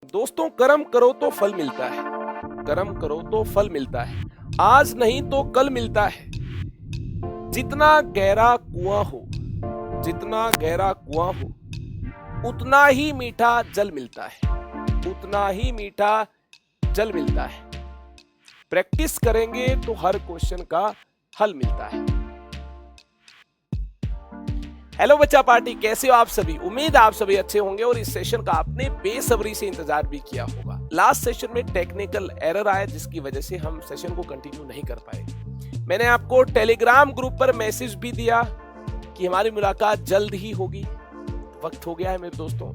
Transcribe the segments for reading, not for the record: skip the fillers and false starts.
दोस्तों, कर्म करो तो फल मिलता है। कर्म करो तो फल मिलता है। आज नहीं तो कल मिलता है। जितना गहरा कुआं हो, जितना गहरा कुआं हो, उतना ही मीठा जल मिलता है। उतना ही मीठा जल मिलता है। प्रैक्टिस करेंगे तो हर क्वेश्चन का हल मिलता है। हेलो बच्चा पार्टी, कैसे हो आप सभी? उम्मीद आप सभी अच्छे होंगे और इस सेशन का आपने बेसब्री से इंतजार भी किया होगा। लास्ट सेशन में टेक्निकल एरर आया जिसकी वजह से हम सेशन को कंटिन्यू नहीं कर पाए। मैंने आपको टेलीग्राम ग्रुप पर मैसेज भी दिया कि हमारी मुलाकात जल्द ही होगी। वक्त हो गया है मेरे दोस्तों।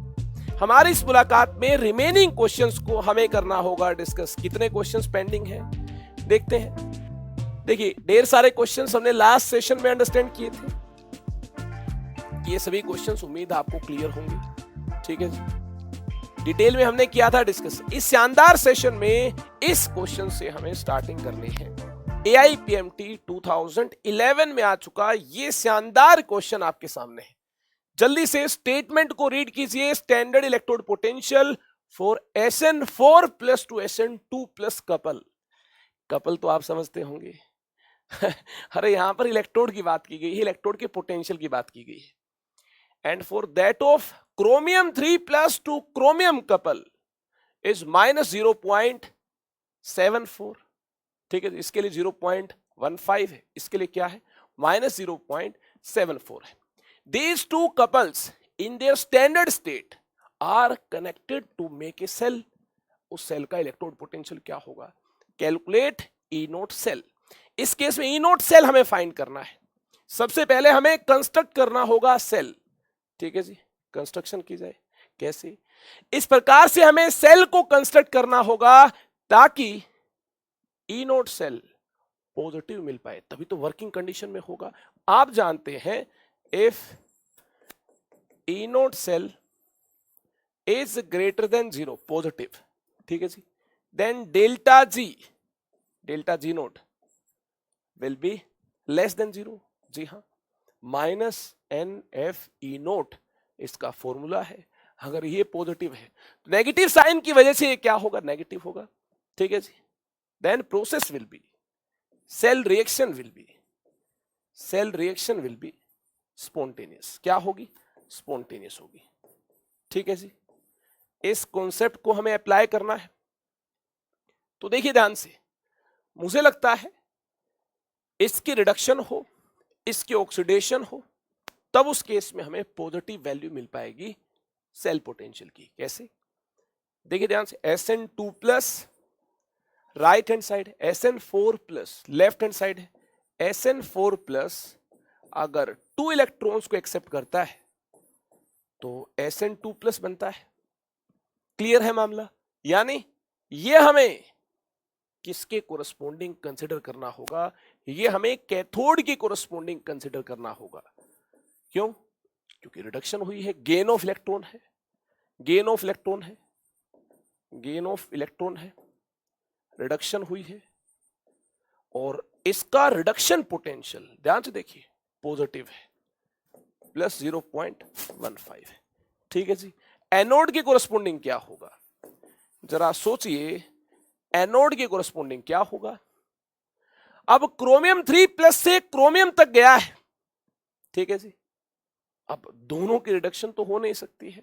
हमारी इस मुलाकात में रिमेनिंग क्वेश्चंस को हमें करना होगा डिस्कस। कितने क्वेश्चंस पेंडिंग हैं देखते हैं। देखिए, ढेर सारे क्वेश्चंस हमने लास्ट सेशन में अंडरस्टैंड किए थे। ये सभी क्वेश्चंस उम्मीद आपको क्लियर होंगे। ठीक है जी, डिटेल में हमने किया था डिस्कस। इस शानदार सेशन में इस क्वेश्चन से हमें स्टार्टिंग करनी है। AIPMT 2011 में आ चुका ये शानदार क्वेश्चन आपके सामने है। जल्दी से स्टेटमेंट को रीड कीजिए। Standard electrode potential for SN4 plus two SN2 plus couple. Couple तो आप समझते होंगे। अरे यहां पर इलेक्ट्रोड की बात की गई है, इलेक्ट्रोड के पोटेंशियल की बात की गई है। And for that of chromium 3 plus to chromium couple is minus 0.74। ठीक है, इसके लिए 0.15 है, इसके लिए क्या है? minus 0.74 है। These two couples in their standard state are connected to make a cell। उस सेल का इलेक्ट्रोड पोटेंशियल क्या होगा? Calculate E naught cell. इस केस में E नोट सेल हमें फाइंड करना है। सबसे पहले हमें कंस्ट्रक्ट करना होगा सेल। ठीक है जी, कंस्ट्रक्शन की जाए। कैसे? इस प्रकार से हमें सेल को कंस्ट्रक्ट करना होगा ताकि ई नोट सेल पॉजिटिव मिल पाए, तभी तो वर्किंग कंडीशन में होगा। आप जानते हैं if E naught cell is greater than 0 positive, ठीक है जी, then delta G naught will be less than 0। जी हाँ, -NF E नोट इसका फॉर्मूला है। अगर ये पॉजिटिव है तो नेगेटिव साइन की वजह से ये क्या होगा? नेगेटिव होगा। ठीक है जी, then process will be, cell reaction will be spontaneous. क्या होगी? स्पॉन्टेनियस होगी। ठीक है जी, इस कॉन्सेप्ट को हमें अप्लाई करना है। तो देखिए ध्यान से, मुझे लगता है इसकी रिडक्शन हो, इसकी ऑक्सीडेशन हो, तब उस केस में हमें पॉजिटिव वैल्यू मिल पाएगी सेल पोटेंशियल की। कैसे? देखिए ध्यान से, SN2 plus right hand side, SN4 plus left hand side है। SN4 प्लस अगर 2 इलेक्ट्रॉन्स को एक्सेप्ट करता है तो SN2 प्लस बनता है। क्लियर है मामला? यानी ये हमें किसके कोरस्पोंडिंग कंसिडर करना होगा? ये हमें कैथोड की कोरस्पोंडिंग कंसिडर करना होगा। क्यों? क्योंकि रिडक्शन हुई है, गेन ऑफ इलेक्ट्रॉन है, रिडक्शन हुई है, और इसका रिडक्शन पोटेंशियल ध्यान से देखिए पॉजिटिव है, प्लस 0.15 है। ठीक है जी, एनोड की कोरस्पोंडिंग क्या होगा? जरा सोचिए, एनोड की कोरस्पोंडिंग क्या होगा? अब क्रोमियम 3 प्लस से क्रोमियम तक गया है। ठीक है जी, अब दोनों की रिडक्शन तो हो नहीं सकती है।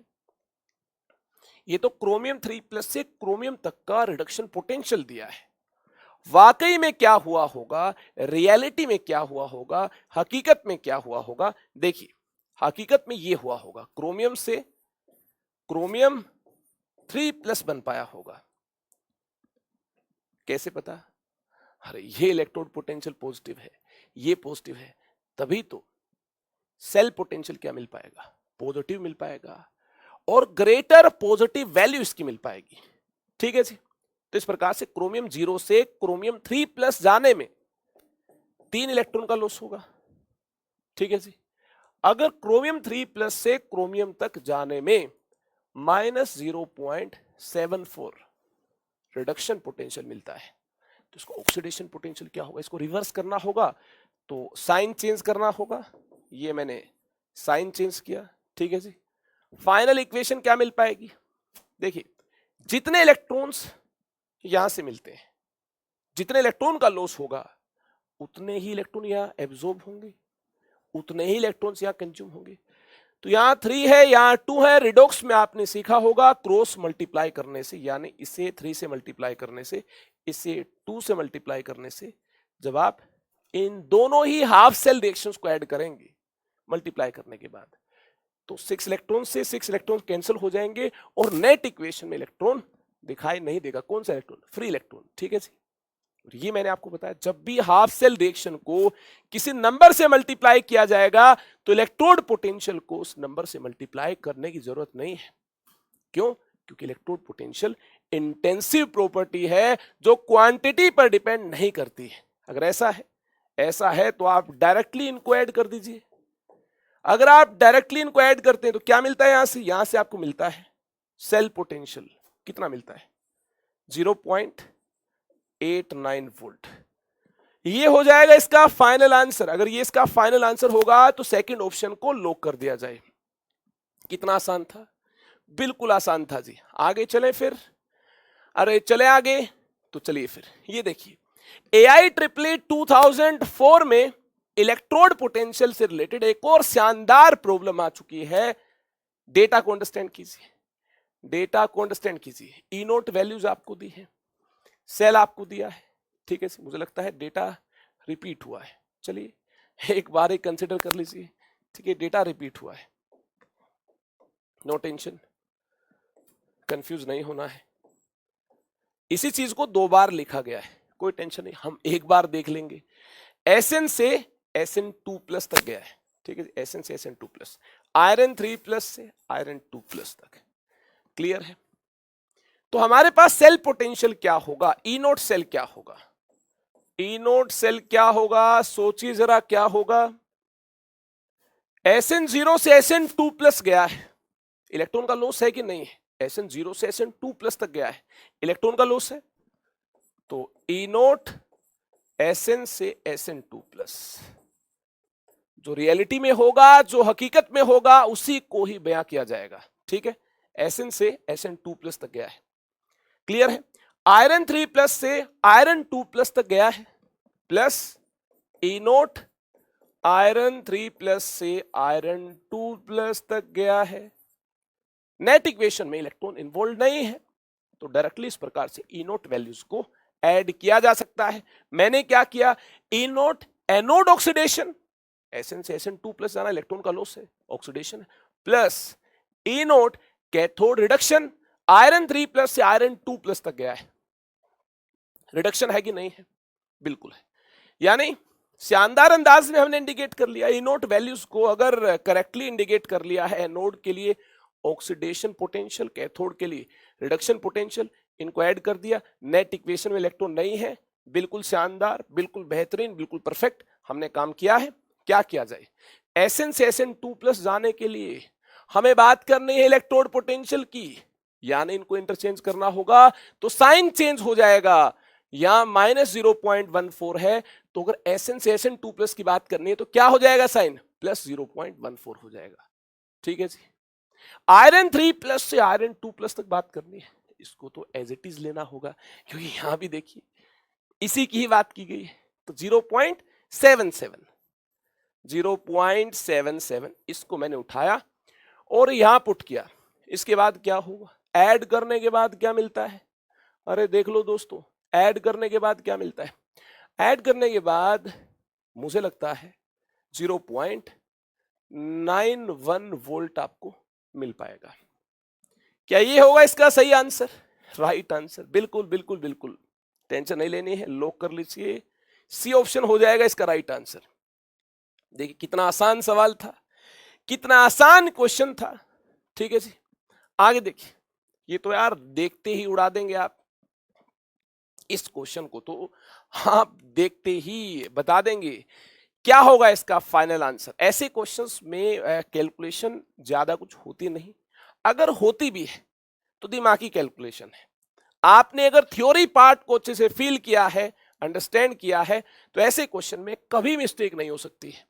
ये तो क्रोमियम 3 प्लस से क्रोमियम तक का रिडक्शन पोटेंशियल दिया है। वाकई में क्या हुआ होगा, रियलिटी में क्या हुआ होगा, हकीकत में क्या हुआ होगा? देखिए, हकीकत में ये हुआ होगा, क्रोमियम से क्रोमियम 3 प्लस बन पाया होगा। कैसे पता? अरे ये इलेक्ट्रोड पोटेंशियल पॉजिटिव है, ये पॉजिटिव है, तभी तो सेल पोटेंशियल क्या मिल पाएगा? पॉजिटिव मिल पाएगा, और ग्रेटर पॉजिटिव वैल्यू इसकी मिल पाएगी। ठीक है जी, तो इस प्रकार से क्रोमियम 0 से क्रोमियम 3 प्लस जाने में 3 इलेक्ट्रॉन का लॉस होगा। ठीक है जी, अगर क्रोमियम 3 प्लस से क्रोमियम तक जाने में -0.74 रिडक्शन पोटेंशियल मिलता है, तो इसको ऑक्सीडेशन पोटेंशियल क्या होगा? इसको रिवर्स करना होगा, तो साइन चेंज करना होगा। ये मैंने साइन चेंज किया। ठीक है जी, फाइनल इक्वेशन क्या मिल पाएगी? देखिए, जितने इलेक्ट्रॉन्स यहां से मिलते हैं, जितने इलेक्ट्रॉन का लॉस होगा उतने ही इलेक्ट्रॉन यहां एब्जॉर्ब होंगे, उतने ही इलेक्ट्रॉन्स यहां कंज्यूम होंगे। तो यहां 3 है, यहां 2 है। रिडॉक्स में आपने सीखा होगा क्रॉस मल्टीप्लाई करने से, यानी इसे 3 से मल्टीप्लाई करने से, इसे 2 से मल्टीप्लाई करने से, जब आप इन दोनों ही हाफ सेल रिएक्शंस को ऐड करेंगे मल्टीप्लाई करने के बाद, तो 6 इलेक्ट्रॉन से 6 इलेक्ट्रॉन कैंसिल हो जाएंगे और नेट इक्वेशन में इलेक्ट्रॉन दिखाई नहीं देगा। कौन सा इलेक्ट्रॉन? Free electron. ठीक है जी। ये मैंने आपको बताया, जब भी हाफ सेल रिएक्शन को किसी नंबर से मल्टीप्लाई किया जाएगा तो इलेक्ट्रोड पोटेंशियल को उस नंबर से मल्टीप्लाई करने की जरूरत नहीं है। क्यों? क्योंकि इलेक्ट्रोड पोटेंशियल इंटेंसिव प्रॉपर्टी है जो क्वांटिटी पर डिपेंड नहीं करती है। अगर ऐसा है तो आप डायरेक्टली इनको ऐड कर दीजिए। अगर आप डायरेक्टली इनको ऐड करते हैं तो क्या मिलता है? यहां से आपको मिलता है सेल पोटेंशियल। कितना मिलता है? 0.89 वोल्ट। ये हो जाएगा इसका फाइनल आंसर। अगर ये इसका फाइनल आंसर होगा तो सेकंड ऑप्शन को लॉक कर दिया जाए। कितना आसान था? बिल्कुल आसान था जी। आगे चले फिर। अरे चले आगे तो चलिए फिर ये देखिए, AIEEE 2004 में इलेक्ट्रोड पोटेंशियल से रिलेटेड एक और शानदार प्रॉब्लम आ चुकी है। डेटा को अंडरस्टैंड कीजिए, डेटा को अंडरस्टैंड कीजिए। ई नोट वैल्यूज आपको दी है, सेल आपको दिया है। ठीक है, मुझे लगता है डेटा रिपीट हुआ है। चलिए एक बार एक कंसिडर कर लीजिए। ठीक है, डेटा रिपीट हुआ है, नो टेंशन, कंफ्यूज नहीं होना है। इसी चीज को 2 बार लिखा गया है, कोई टेंशन नहीं, हम एक बार देख लेंगे। Sn से Sn2+ तक गया है। ठीक है, Sn से Sn2+, आयरन 3+ से आयरन 2+ तक। क्लियर है? तो हमारे पास सेल पोटेंशियल क्या होगा? ई नोट सेल क्या होगा? ई नोट सेल क्या होगा? सोचिए जरा क्या होगा। Sn0 से Sn2+ गया है, इलेक्ट्रॉन का लॉस है कि नहीं है? Sn0 से Sn2+ तक गया है, इलेक्ट्रॉन का लॉस है। तो ई नोट Sn से Sn2+, जो रियलिटी में होगा, जो हकीकत में होगा, उसी को ही बयां किया जाएगा। ठीक है, Sn से Sn2+ तक गया है। क्लियर है? आयरन 3+ से आयरन 2+ तक गया है, प्लस ई नोट आयरन 3+ से आयरन 2+ तक गया है। नेट इक्वेशन में इलेक्ट्रॉन इन्वॉल्व नहीं है, तो डायरेक्टली इस प्रकार से ई नोट वैल्यूज को ऐड किया जा सकता है। मैंने क्या किया? ई नोट एनोड ऑक्सीडेशन, Sn से Sn2+ जाना, इलेक्ट्रॉन का लॉस है, ऑक्सीडेशन है, प्लस ई नोट कैथोड रिडक्शन, आयरन 3+ से आयरन 2+ तक गया है। रिडक्शन है कि नहीं है? बिल्कुल है। यानी शानदार अंदाज में हमने इंडिकेट कर लिया। ई नोट वैल्यूज को अगर करेक्टली इंडिकेट कर लिया है, एनोड के लिए ऑक्सीडेशन पोटेंशियल, कैथोड के लिए रिडक्शन पोटेंशियल, इनको ऐड कर दिया। नेट इक्वेशन में इलेक्ट्रॉन नहीं है। बिल्कुल शानदार, बिल्कुल बेहतरीन, बिल्कुल परफेक्ट हमने काम किया है। क्या किया जाए? Sn से Sn2+ जाने के लिए हमें बात करनी है इलेक्ट्रोड पोटेंशियल की, यानी इनको इंटरचेंज करना होगा, तो साइन चेंज हो जाएगा। यहां -0.14 है, तो अगर Sn से Sn2+ की बात करनी है तो क्या हो जाएगा? साइन +0.14 हो जाएगा। ठीक है जी। आयरन 3+ से आयरन 2+ तक बात करनी है, इसको तो एज इट इज लेना होगा, क्योंकि यहां भी देखिए इसी की ही बात की गई है। तो 0.77 इसको मैंने उठाया और यहां पुट किया। इसके बाद क्या होगा? ऐड करने के बाद क्या मिलता है? अरे देख लो दोस्तों, ऐड करने के बाद क्या मिलता है? ऐड करने के बाद मुझे लगता है 0.91 वोल्ट आपको मिल पाएगा। क्या ये होगा इसका सही आंसर? राइट आंसर, बिल्कुल बिल्कुल बिल्कुल, टेंशन नहीं लेनी है, लॉक कर लीजिए। सी ऑप्शन हो जाएगा इसका राइट आंसर। देखिए कितना आसान सवाल था, कितना आसान क्वेश्चन था। ठीक है जी, आगे देखिए। ये तो यार देखते ही उड़ा देंगे आप, इस क्वेश्चन को तो आप देखते ही बता देंगे क्या होगा इसका फाइनल आंसर। ऐसे क्वेश्चंस में कैलकुलेशन ज्यादा कुछ होती नहीं, अगर होती भी है तो दिमागी कैलकुलेशन है। आपने अगर थ्योरी पार्ट को अच्छे से फील किया है, अंडरस्टैंड किया है, तो ऐसे क्वेश्चन में कभी मिस्टेक नहीं हो सकती है।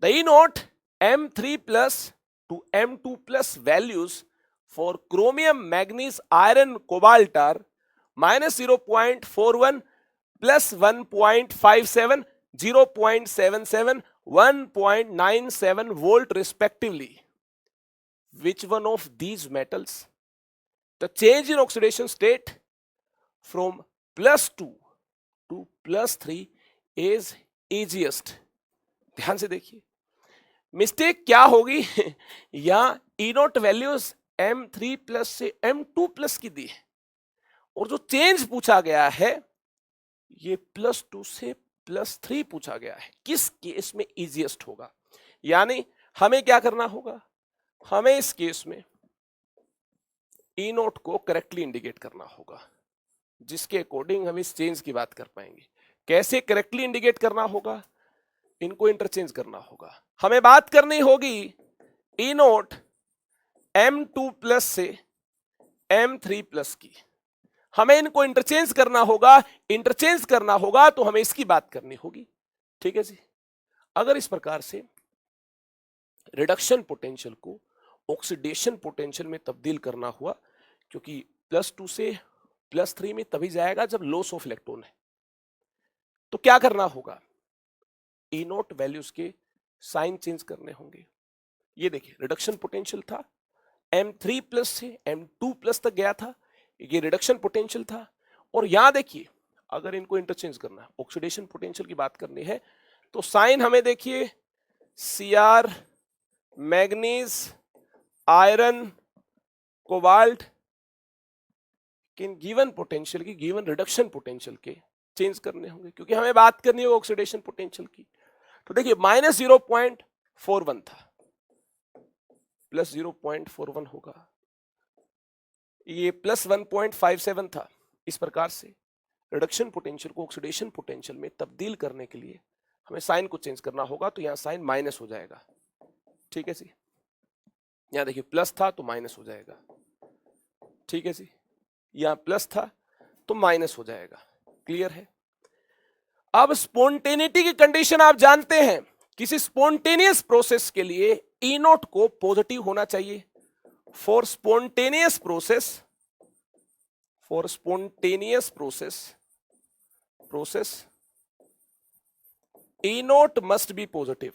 The E note M3+ to M2+ values for chromium, manganese, iron, cobalt are minus 0.41 plus 1.57, 0.77, 1.97 volt respectively. Which one of these metals the change in oxidation state from +2 to +3 is easiest? ध्यान से देखिए mistake क्या होगी या ई note values M3 plus से M2 plus की दी है और जो चेंज पूछा गया है ये +2 से +3 पूछा गया है, किस केस में इजीएस्ट होगा? यानी हमें क्या करना होगा, हमें इस केस में ई नोट को करेक्टली इंडिकेट करना होगा, जिसके अकॉर्डिंग हम इस चेंज की बात कर पाएंगे। कैसे करेक्टली इंडिकेट करना होगा, इनको इंटरचेंज करना होगा। हमें बात करनी होगी ई नोट M2 प्लस से M3 प्लस की, हमें इनको इंटरचेंज करना होगा। इंटरचेंज करना होगा तो हमें इसकी बात करनी होगी, ठीक है जी। अगर इस प्रकार से रिडक्शन पोटेंशियल को ऑक्सीडेशन पोटेंशियल में तब्दील करना हुआ, क्योंकि +2 से +3 में तभी जाएगा जब लॉस ऑफ इलेक्ट्रॉन है, तो क्या करना होगा, ई नोट वैल्यूज के साइन चेंज करने होंगे। ये देखिए रिडक्शन पोटेंशियल था, M3 प्लस से M2 प्लस तक गया था, ये रिडक्शन पोटेंशियल था। और यहां देखिए अगर इनको इंटरचेंज करना है, ऑक्सीडेशन पोटेंशियल की बात करनी है, तो साइन हमें देखिए Cr, मैग्नीज, आयरन, कोबाल्ट किन गिवन पोटेंशियल की, गिवन रिडक्शन पोटेंशियल के चेंज करने होंगे, क्योंकि हमें बात करनी है ऑक्सीडेशन पोटेंशियल की। तो देखिए -0.41 था, +0.41 होगा, ये +1.57 था। इस प्रकार से रिडक्शन पोटेंशियल को ऑक्सीडेशन पोटेंशियल में तब्दील करने के लिए हमें साइन को चेंज करना होगा, तो यहां साइन माइनस हो जाएगा, ठीक है जी। यहां देखिए प्लस था तो माइनस हो जाएगा, ठीक है जी। यहां प्लस था तो माइनस हो जाएगा, क्लियर है। अब स्पॉन्टेनिटी की कंडीशन आप जानते हैं, किसी स्पॉन्टेनियस प्रोसेस के लिए ई नोट को पॉजिटिव होना चाहिए। For spontaneous process E naught must be positive,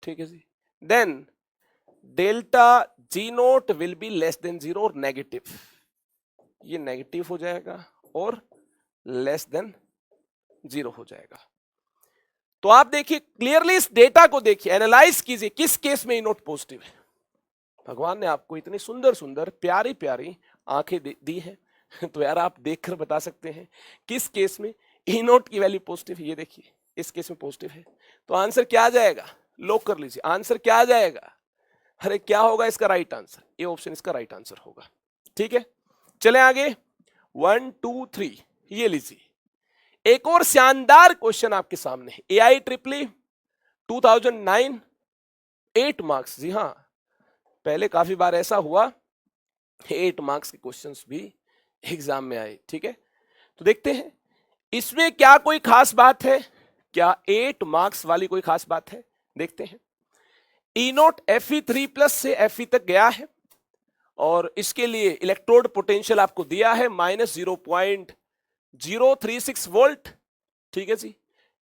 ठीक है जी। Then delta G naught will be less than 0 और नेगेटिव, ये नेगेटिव हो जाएगा और लेस देन 0 हो जाएगा। तो आप देखिए क्लियरली इस डेटा को देखिए, एनालाइज कीजिए, किस केस में ई नोट पॉजिटिव है। भगवान ने आपको इतनी सुंदर सुंदर प्यारी प्यारी आंखें दी हैं, तो यार आप देखकर बता सकते हैं किस केस में ई नोट की वैल्यू पॉजिटिव है। ये देखिए इस केस में पॉजिटिव है, तो आंसर क्या आ जाएगा, लॉक कर लीजिए। आंसर क्या आ जाएगा, अरे क्या होगा इसका राइट आंसर, ये ऑप्शन इसका राइट आंसर होगा, ठीक है। चले आगे 1 2 3, ये लीजिए एक और शानदार क्वेश्चन आपके सामने है। AIEEE 2009 8 मार्क्स, जी हां पहले काफी बार ऐसा हुआ 8 मार्क्स के क्वेश्चंस भी एग्जाम में आए, ठीक है। तो देखते हैं इसमें क्या कोई खास बात है, क्या 8 मार्क्स वाली कोई खास बात है, देखते हैं। ई नोट Fe3 प्लस से Fe तक गया है और इसके लिए इलेक्ट्रोड पोटेंशियल आपको दिया है -0.036 वोल्ट, ठीक है जी।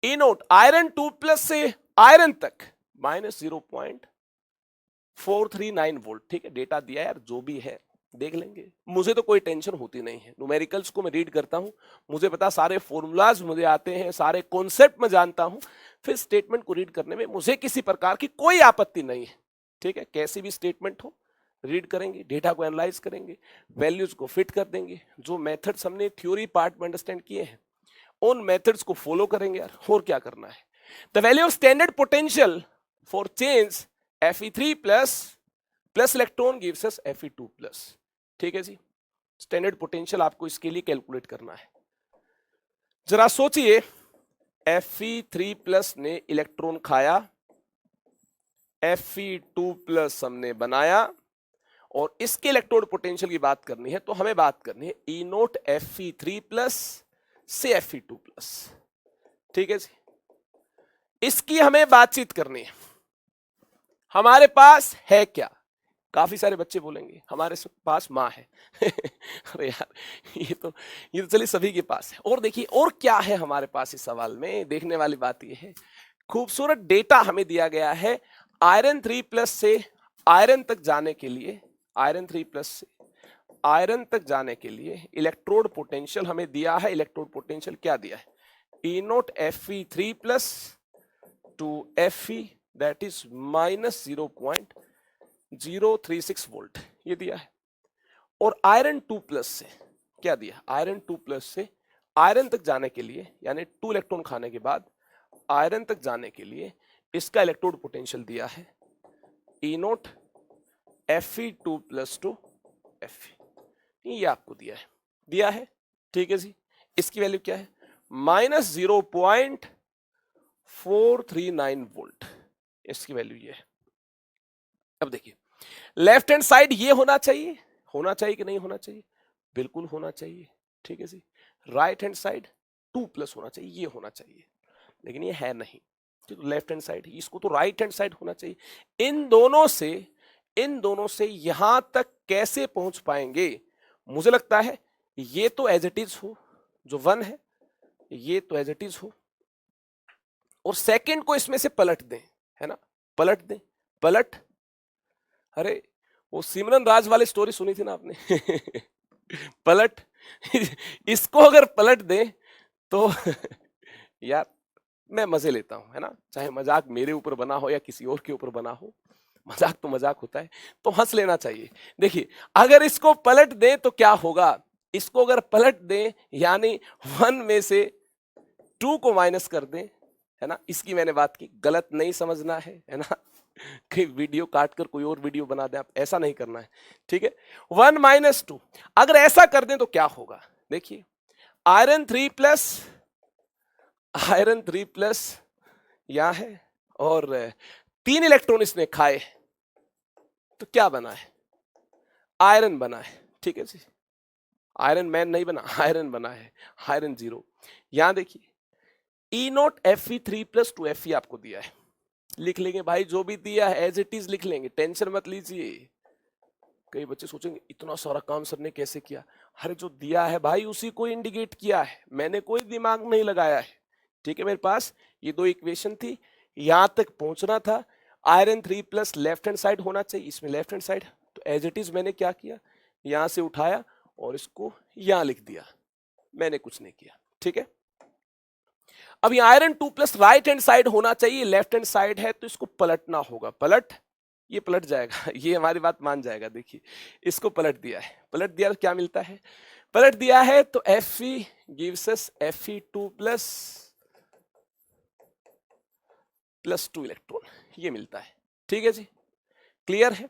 ई नोट आयरन 2 प्लस से आयरन तक -0.439 वोल्ट, ठीक है। डेटा दिया यार, जो भी है देख लेंगे, मुझे तो कोई टेंशन होती नहीं है। न्यूमेरिकल्स को मैं रीड करता हूं, मुझे पता सारे फॉर्मूलाज मुझे आते हैं, सारे कॉन्सेप्ट में जानता हूं, फिर स्टेटमेंट को रीड करने में मुझे किसी प्रकार की कोई आपत्ति नहीं है, ठीक है। कैसी भी स्टेटमेंट हो रीड करेंगे, डेटा को एनालाइज करेंगे, वैल्यूज को फिट कर देंगे। जो मेथड्स हमने थ्योरी पार्ट में अंडरस्टैंड किए हैं उन मेथड्स को फॉलो करेंगे यार, और क्या करना है। The value of standard potential for change Fe3 plus electron gives us Fe2 plus, ठीक है जी। स्टैंडर्ड पोटेंशियल आपको इसके लिए कैलकुलेट करना है। जरा सोचिए Fe3 प्लस ने इलेक्ट्रॉन खाया, Fe2 प्लस हमने बनाया, और इसके इलेक्ट्रोड पोटेंशियल की बात करनी है तो हमें बात करनी है ई नोट Fe3 प्लस से Fe2 प्लस, ठीक है जी। इसकी हमें बातचीत करनी है। हमारे पास है क्या? काफी सारे बच्चे बोलेंगे हमारे पास माँ है। अरे यार, ये तो चलिए सभी के पास है। और देखिए और क्या है हमारे पास इस सवाल में, देखने वाली बात ये है, खूबसूरत डेटा हमें दिया गया है। आयरन 3+ से आयरन तक जाने के लिए, आयरन 3+ से आयरन तक जाने के लिए इलेक्ट्रोड पोटेंशियल हमें दिया है। इलेक्ट्रोड पोटेंशियल क्या दिया है? E0 Fe3+ to Fe that is -0.036 volt, ये दिया है। और आयरन 2+ से क्या दिया? आयरन 2+ से आयरन तक जाने के लिए, यानी 2 इलेक्ट्रॉन खाने के बाद आयरन तक जाने के लिए इसका इलेक्ट्रोड पोटेंशियल दिया है E0 Fe2+ टू Fe, ये आपको दिया है। ठीक है जी। इसकी वैल्यू क्या है? -0.439 वोल्ट, इसकी वैल्यू ये है। अब देखिए लेफ्ट हैंड साइड ये होना चाहिए कि नहीं होना चाहिए? बिल्कुल होना चाहिए। ठीक है जी। राइट हैंड साइड 2+ होना चाहिए, ये होना चाहिए, लेकिन ये है नहीं। लेफ्ट हैंड साइड, इसको तो राइट हैंड साइड होना चाहिए। इन दोनों से यहां तक कैसे पहुंच पाएंगे? मुझे लगता है ये तो एज इट इज हो, जो 1 है ये तो एज इट इज हो, और सेकंड को इसमें से पलट दें, है ना? पलट दें, पलट, अरे वो सिमरन राज वाली स्टोरी सुनी थी ना आपने? पलट, इसको अगर पलट दें तो यार मैं मजे लेता हूं, है ना? चाहे मजाक मेरे ऊपर बना हो या किसी और के ऊपर बना हो, मजाक तो मजाक होता है, तो हंस लेना चाहिए। देखिए अगर इसको पलट दें तो क्या होगा? इसको अगर पलट दें यानी 1 में से 2 को माइनस कर दें, है ना? इसकी मैंने बात की, गलत नहीं समझना है ना? कि वीडियो काट कर कोई और वीडियो बना दें, आप ऐसा नहीं करना है। ठीक है, 1 - 2 अगर ऐसा कर दें तो क्या होगा? देखिए आयरन 3+ यहां है और 3 इलेक्ट्रॉन इसने खाए, तो क्या बना है? आयरन बना है। ठीक है जी, आयरन मैन नहीं बना, आयरन बना है, आयरन 0। यहां देखिए E0 Fe3+ टू Fe आपको दिया है, लिख लेंगे भाई, जो भी दिया है एज इट इज लिख लेंगे, टेंशन मत लीजिए। कई बच्चे सोचेंगे इतना सारा काम सर ने कैसे किया? अरे जो दिया है भाई उसी को इंडिकेट किया है, मैंने कोई दिमाग नहीं लगाया है। ठीक है, मेरे पास ये 2 इक्वेशन थी, यहां तक पहुंचना था। आयरन 3+ लेफ्ट हैंड साइड होना चाहिए, इसमें लेफ्ट हैंड साइड, तो एज इट इज मैंने क्या किया, यहां से उठाया और इसको यहां लिख दिया, मैंने कुछ नहीं किया। ठीक है, अब ये आयरन 2+ राइट हैंड साइड होना चाहिए, लेफ्ट हैंड साइड है तो इसको पलटना होगा, पलट, ये पलट जाएगा, ये हमारी बात मान जाएगा। देखिए इसको पलट दिया है, पलट दिया तो क्या मिलता है? पलट दिया है तो Fe gives us Fe2+ + 2 electron, ये मिलता है। ठीक है जी, क्लियर है?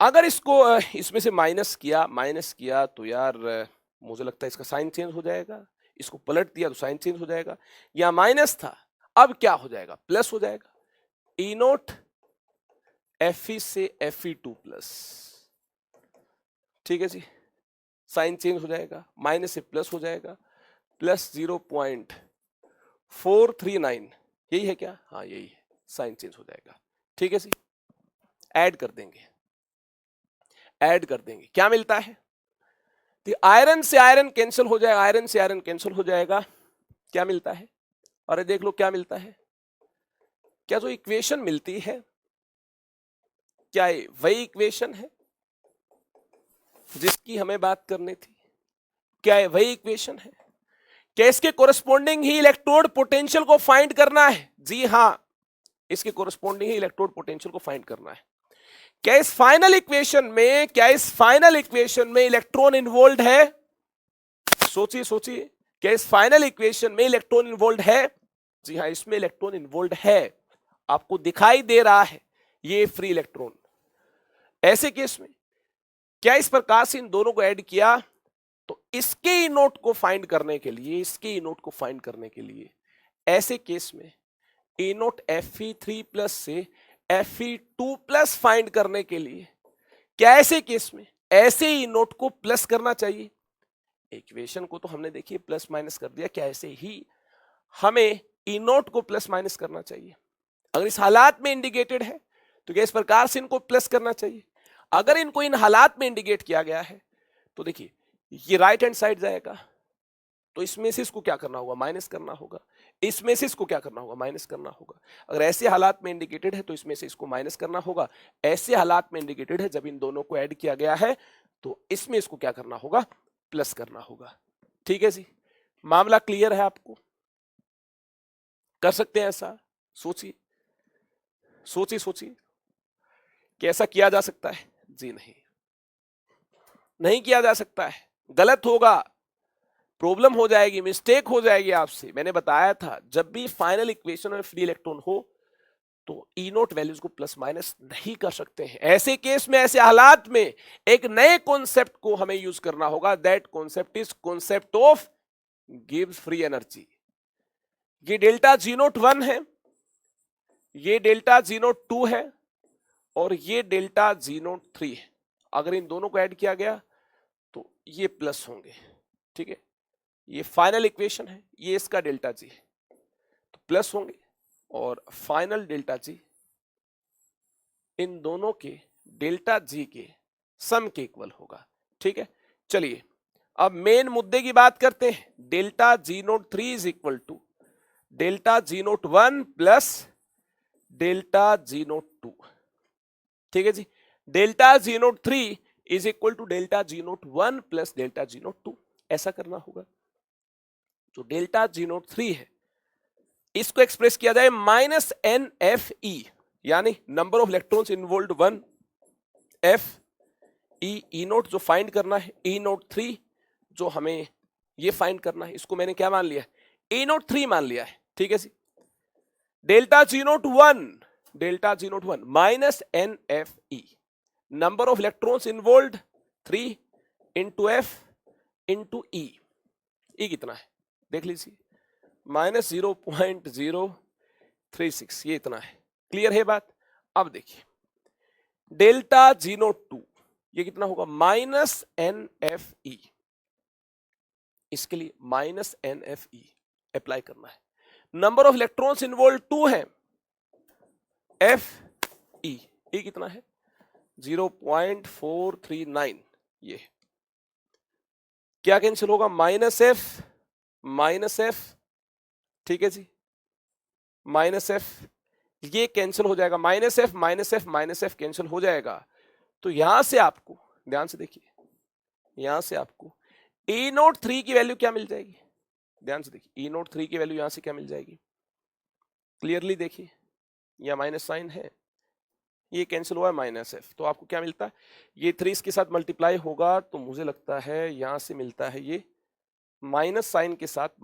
अगर इसको इसमें से माइनस किया तो यार मुझे लगता है इसका साइन चेंज हो जाएगा। इसको पलट दिया तो साइन चेंज हो जाएगा। या माइनस था, अब क्या हो जाएगा? प्लस हो जाएगा। E0 Fe से Fe2+, ठीक है जी, साइन चेंज हो जाएगा, माइनस से प्लस हो जाएगा, +0.439, यही है क्या? हाँ यही है, साइन चेंज हो जाएगा। ठीक है जी, ऐड कर देंगे, क्या मिलता है? तो आयरन से आयरन कैंसिल हो जाएगा, आयरन से आयरन कैंसिल हो जाएगा, क्या मिलता है? अरे देख लो क्या मिलता है। क्या जो इक्वेशन मिलती है, क्या ये वही इक्वेशन है जिसकी हमें बात करनी थी? क्या ये वही इक्वेशन है? क्या इसके कोरस्पोंडिंग ही इलेक्ट्रोड पोटेंशियल को फाइंड करना है? जी हां, इसके कोरस्पोंडिंग ही इलेक्ट्रोड पोटेंशियल को फाइंड करना है। क्या इस फाइनल इक्वेशन में इलेक्ट्रॉन इन्वॉल्व है? सोचिए, क्या इस फाइनल इक्वेशन में इलेक्ट्रॉन इन्वॉल्व है? जी हां, इसमें इलेक्ट्रॉन इन्वॉल्व है, आपको दिखाई दे रहा है ये फ्री इलेक्ट्रॉन। ऐसे केस में क्या इस प्रकार से इन दोनों को ऐड किया तो इसके E0 को फाइंड करने के लिए, ऐसे केस में E0 Fe3+ से Fe2+ फाइंड करने के लिए, क्या ऐसे केस में ऐसे E0 को प्लस करना चाहिए? इक्वेशन को तो हमने देखिए प्लस माइनस कर दिया, क्या ऐसे ही हमें E0 को प्लस माइनस करना चाहिए? अगर इस हालात में इंडिकेटेड है तो क्या इस प्रकार से इनको प्लस करना चाहिए? अगर इनको इन हालात में इंडिकेट किया गया है तो देखिए ये राइट हैंड साइड जाएगा, तो इसमें से इसको क्या करना होगा? माइनस करना होगा। इसमें से इसको क्या करना होगा? माइनस करना होगा। अगर ऐसे हालात में इंडिकेटेड है तो इसमें से इसको माइनस करना होगा। ऐसे हालात में इंडिकेटेड है जब इन दोनों को ऐड किया गया है तो इसमें इसको क्या करना होगा? प्लस करना होगा। ठीक है जी, मामला क्लियर है आपको? कर सकते हैं ऐसा? सोचिए सोचिए सोचिए, कैसा किया जा सकता है? जी नहीं, नहीं किया जा सकता है, गलत होगा, प्रॉब्लम हो जाएगी, मिस्टेक हो जाएगी आपसे। मैंने बताया था जब भी फाइनल इक्वेशन में फ्री इलेक्ट्रॉन हो तो ई नोट वैल्यूज को प्लस माइनस नहीं कर सकते हैं। ऐसे केस में, ऐसे हालात में एक नए कॉन्सेप्ट को हमें यूज करना होगा। That concept is concept of gives free energy. ये डेल्टा जी नोट 1 है, ये डेल्टा जी नोट 2 है और ये डेल्टा जी नोट 3 है। अगर इन दोनों को ऐड किया गया तो ये प्लस होंगे। ठीक है, ये फाइनल इक्वेशन है, ये इसका डेल्टा जी है तो प्लस होंगे और फाइनल डेल्टा जी इन दोनों के डेल्टा जी के सम के इक्वल होगा। ठीक है, चलिए अब मेन मुद्दे की बात करते हैं। Delta G naught 3 is equal to delta G naught 1 plus delta G naught 2। ठीक है जी, delta G naught 3 is equal to delta G naught 1 plus delta G naught 2। ऐसा करना होगा। जो डेल्टा जी नोट 3 है इसको एक्सप्रेस किया जाए माइनस एन एफ ई, यानी number of electrons involved 1, F E note जो फाइंड करना है, ई नोट 3 जो हमें ये फाइंड करना है, इसको मैंने क्या मान लिया है? ई नोट 3 मान लिया है। ठीक है जी, delta G naught 1 minus N F E, number of electrons involved 3 into F into E. E कितना है देख लीजिए, माइनस 0.036, ये इतना है। क्लियर है बात? अब देखिए डेल्टा जी नोट 2 ये कितना होगा? Minus N F E. इसके लिए minus N F E apply करना है। नंबर ऑफ इलेक्ट्रॉन्स इन्वॉल्व 2 है, एफ ई, ई कितना है? 0.439। ये क्या कैंसिल होगा? माइनस एफ, ठीक है जी, माइनस एफ, ये कैंसिल हो जाएगा। माइनस एफ कैंसिल हो जाएगा। तो यहां से आपको ध्यान से देखिए, यहां से आपको ई नोट 3 की वैल्यू क्या मिल जाएगी? ध्यान से देखिए, ई नोट 3 की वैल्यू यहां से क्या मिल जाएगी? क्लियरली देखिए, यह माइनस साइन है, ये कैंसिल हुआ है माइनस एफ, तो आपको क्या मिलता है? ये 3 इसके साथ मल्टीप्लाई होगा तो मुझे लगता है यहां से मिलता है ये माइनस साइन के साथ, जी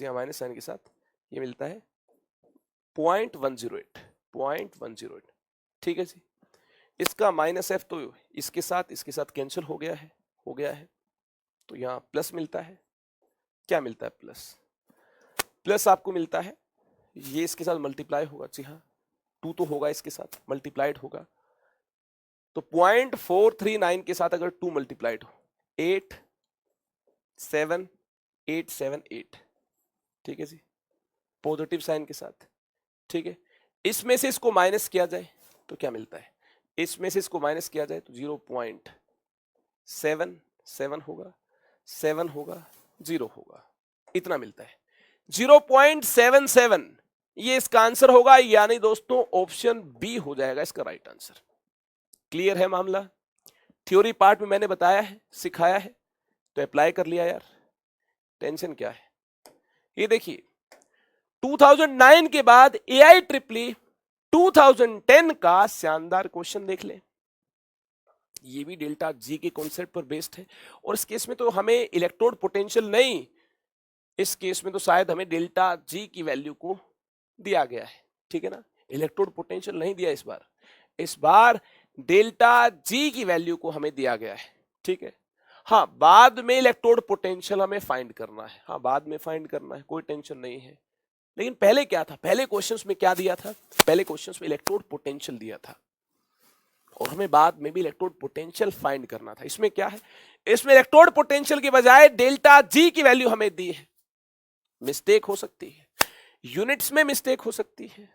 हाँ माइनस साइन के साथ ये मिलता है 0.108। ठीक है जी, इसका माइनस एफ तो इसके साथ कैंसिल हो गया है, तो यहाँ प्लस मिलता है। क्या मिलता है? प्लस आपको मिलता है, ये इसके साथ मल्टीप्लाई होगा, जी हाँ 2 तो होगा, इसके साथ मल्टीप्लाइड होगा, तो 0.439 के साथ अगर 2 मल्टीप्लाइड हो 87878। ठीक है जी, पॉजिटिव साइन के साथ। ठीक है, इसमें से इसको माइनस किया जाए तो क्या मिलता है? इसमें से इसको माइनस किया जाए तो 0.77 होगा, 7 होगा, 0 होगा, इतना मिलता है 0.77। ये इसका आंसर होगा, यानी दोस्तों ऑप्शन बी हो जाएगा इसका राइट आंसर। क्लियर है मामला? थ्योरी पार्ट में मैंने बताया है, सिखाया है, तो अप्लाई कर लिया यार, टेंशन क्या है? ये देखिए 2009 के बाद AIEEE 2010 का शानदार क्वेश्चन देख ले। ये भी डेल्टा जी के कॉन्सेप्ट पर बेस्ड है, और इस केस में तो हमें इलेक्ट्रोड पोटेंशियल नहीं, इस केस में तो शायद हमें डेल्टा जी की वैल्यू को दिया गया है। ठीक है ना, इलेक्ट्रोड पोटेंशियल नहीं दिया इस बार डेल्टा जी की वैल्यू को हमें दिया गया है। ठीक है, हाँ बाद में इलेक्ट्रोड पोटेंशियल हमें फाइंड करना है, हाँ बाद में फाइंड करना है, कोई टेंशन नहीं है। लेकिन पहले क्या था? पहले क्वेश्चंस में क्या दिया था? पहले क्वेश्चंस में इलेक्ट्रोड पोटेंशियल दिया था, और हमें बाद में भी इलेक्ट्रोड पोटेंशियल फाइंड करना था। इसमें क्या है? इसमें इलेक्ट्रोड पोटेंशियल के बजाय डेल्टा जी की वैल्यू हमें दी है। मिस्टेक हो सकती है, यूनिट्स में मिस्टेक हो सकती है,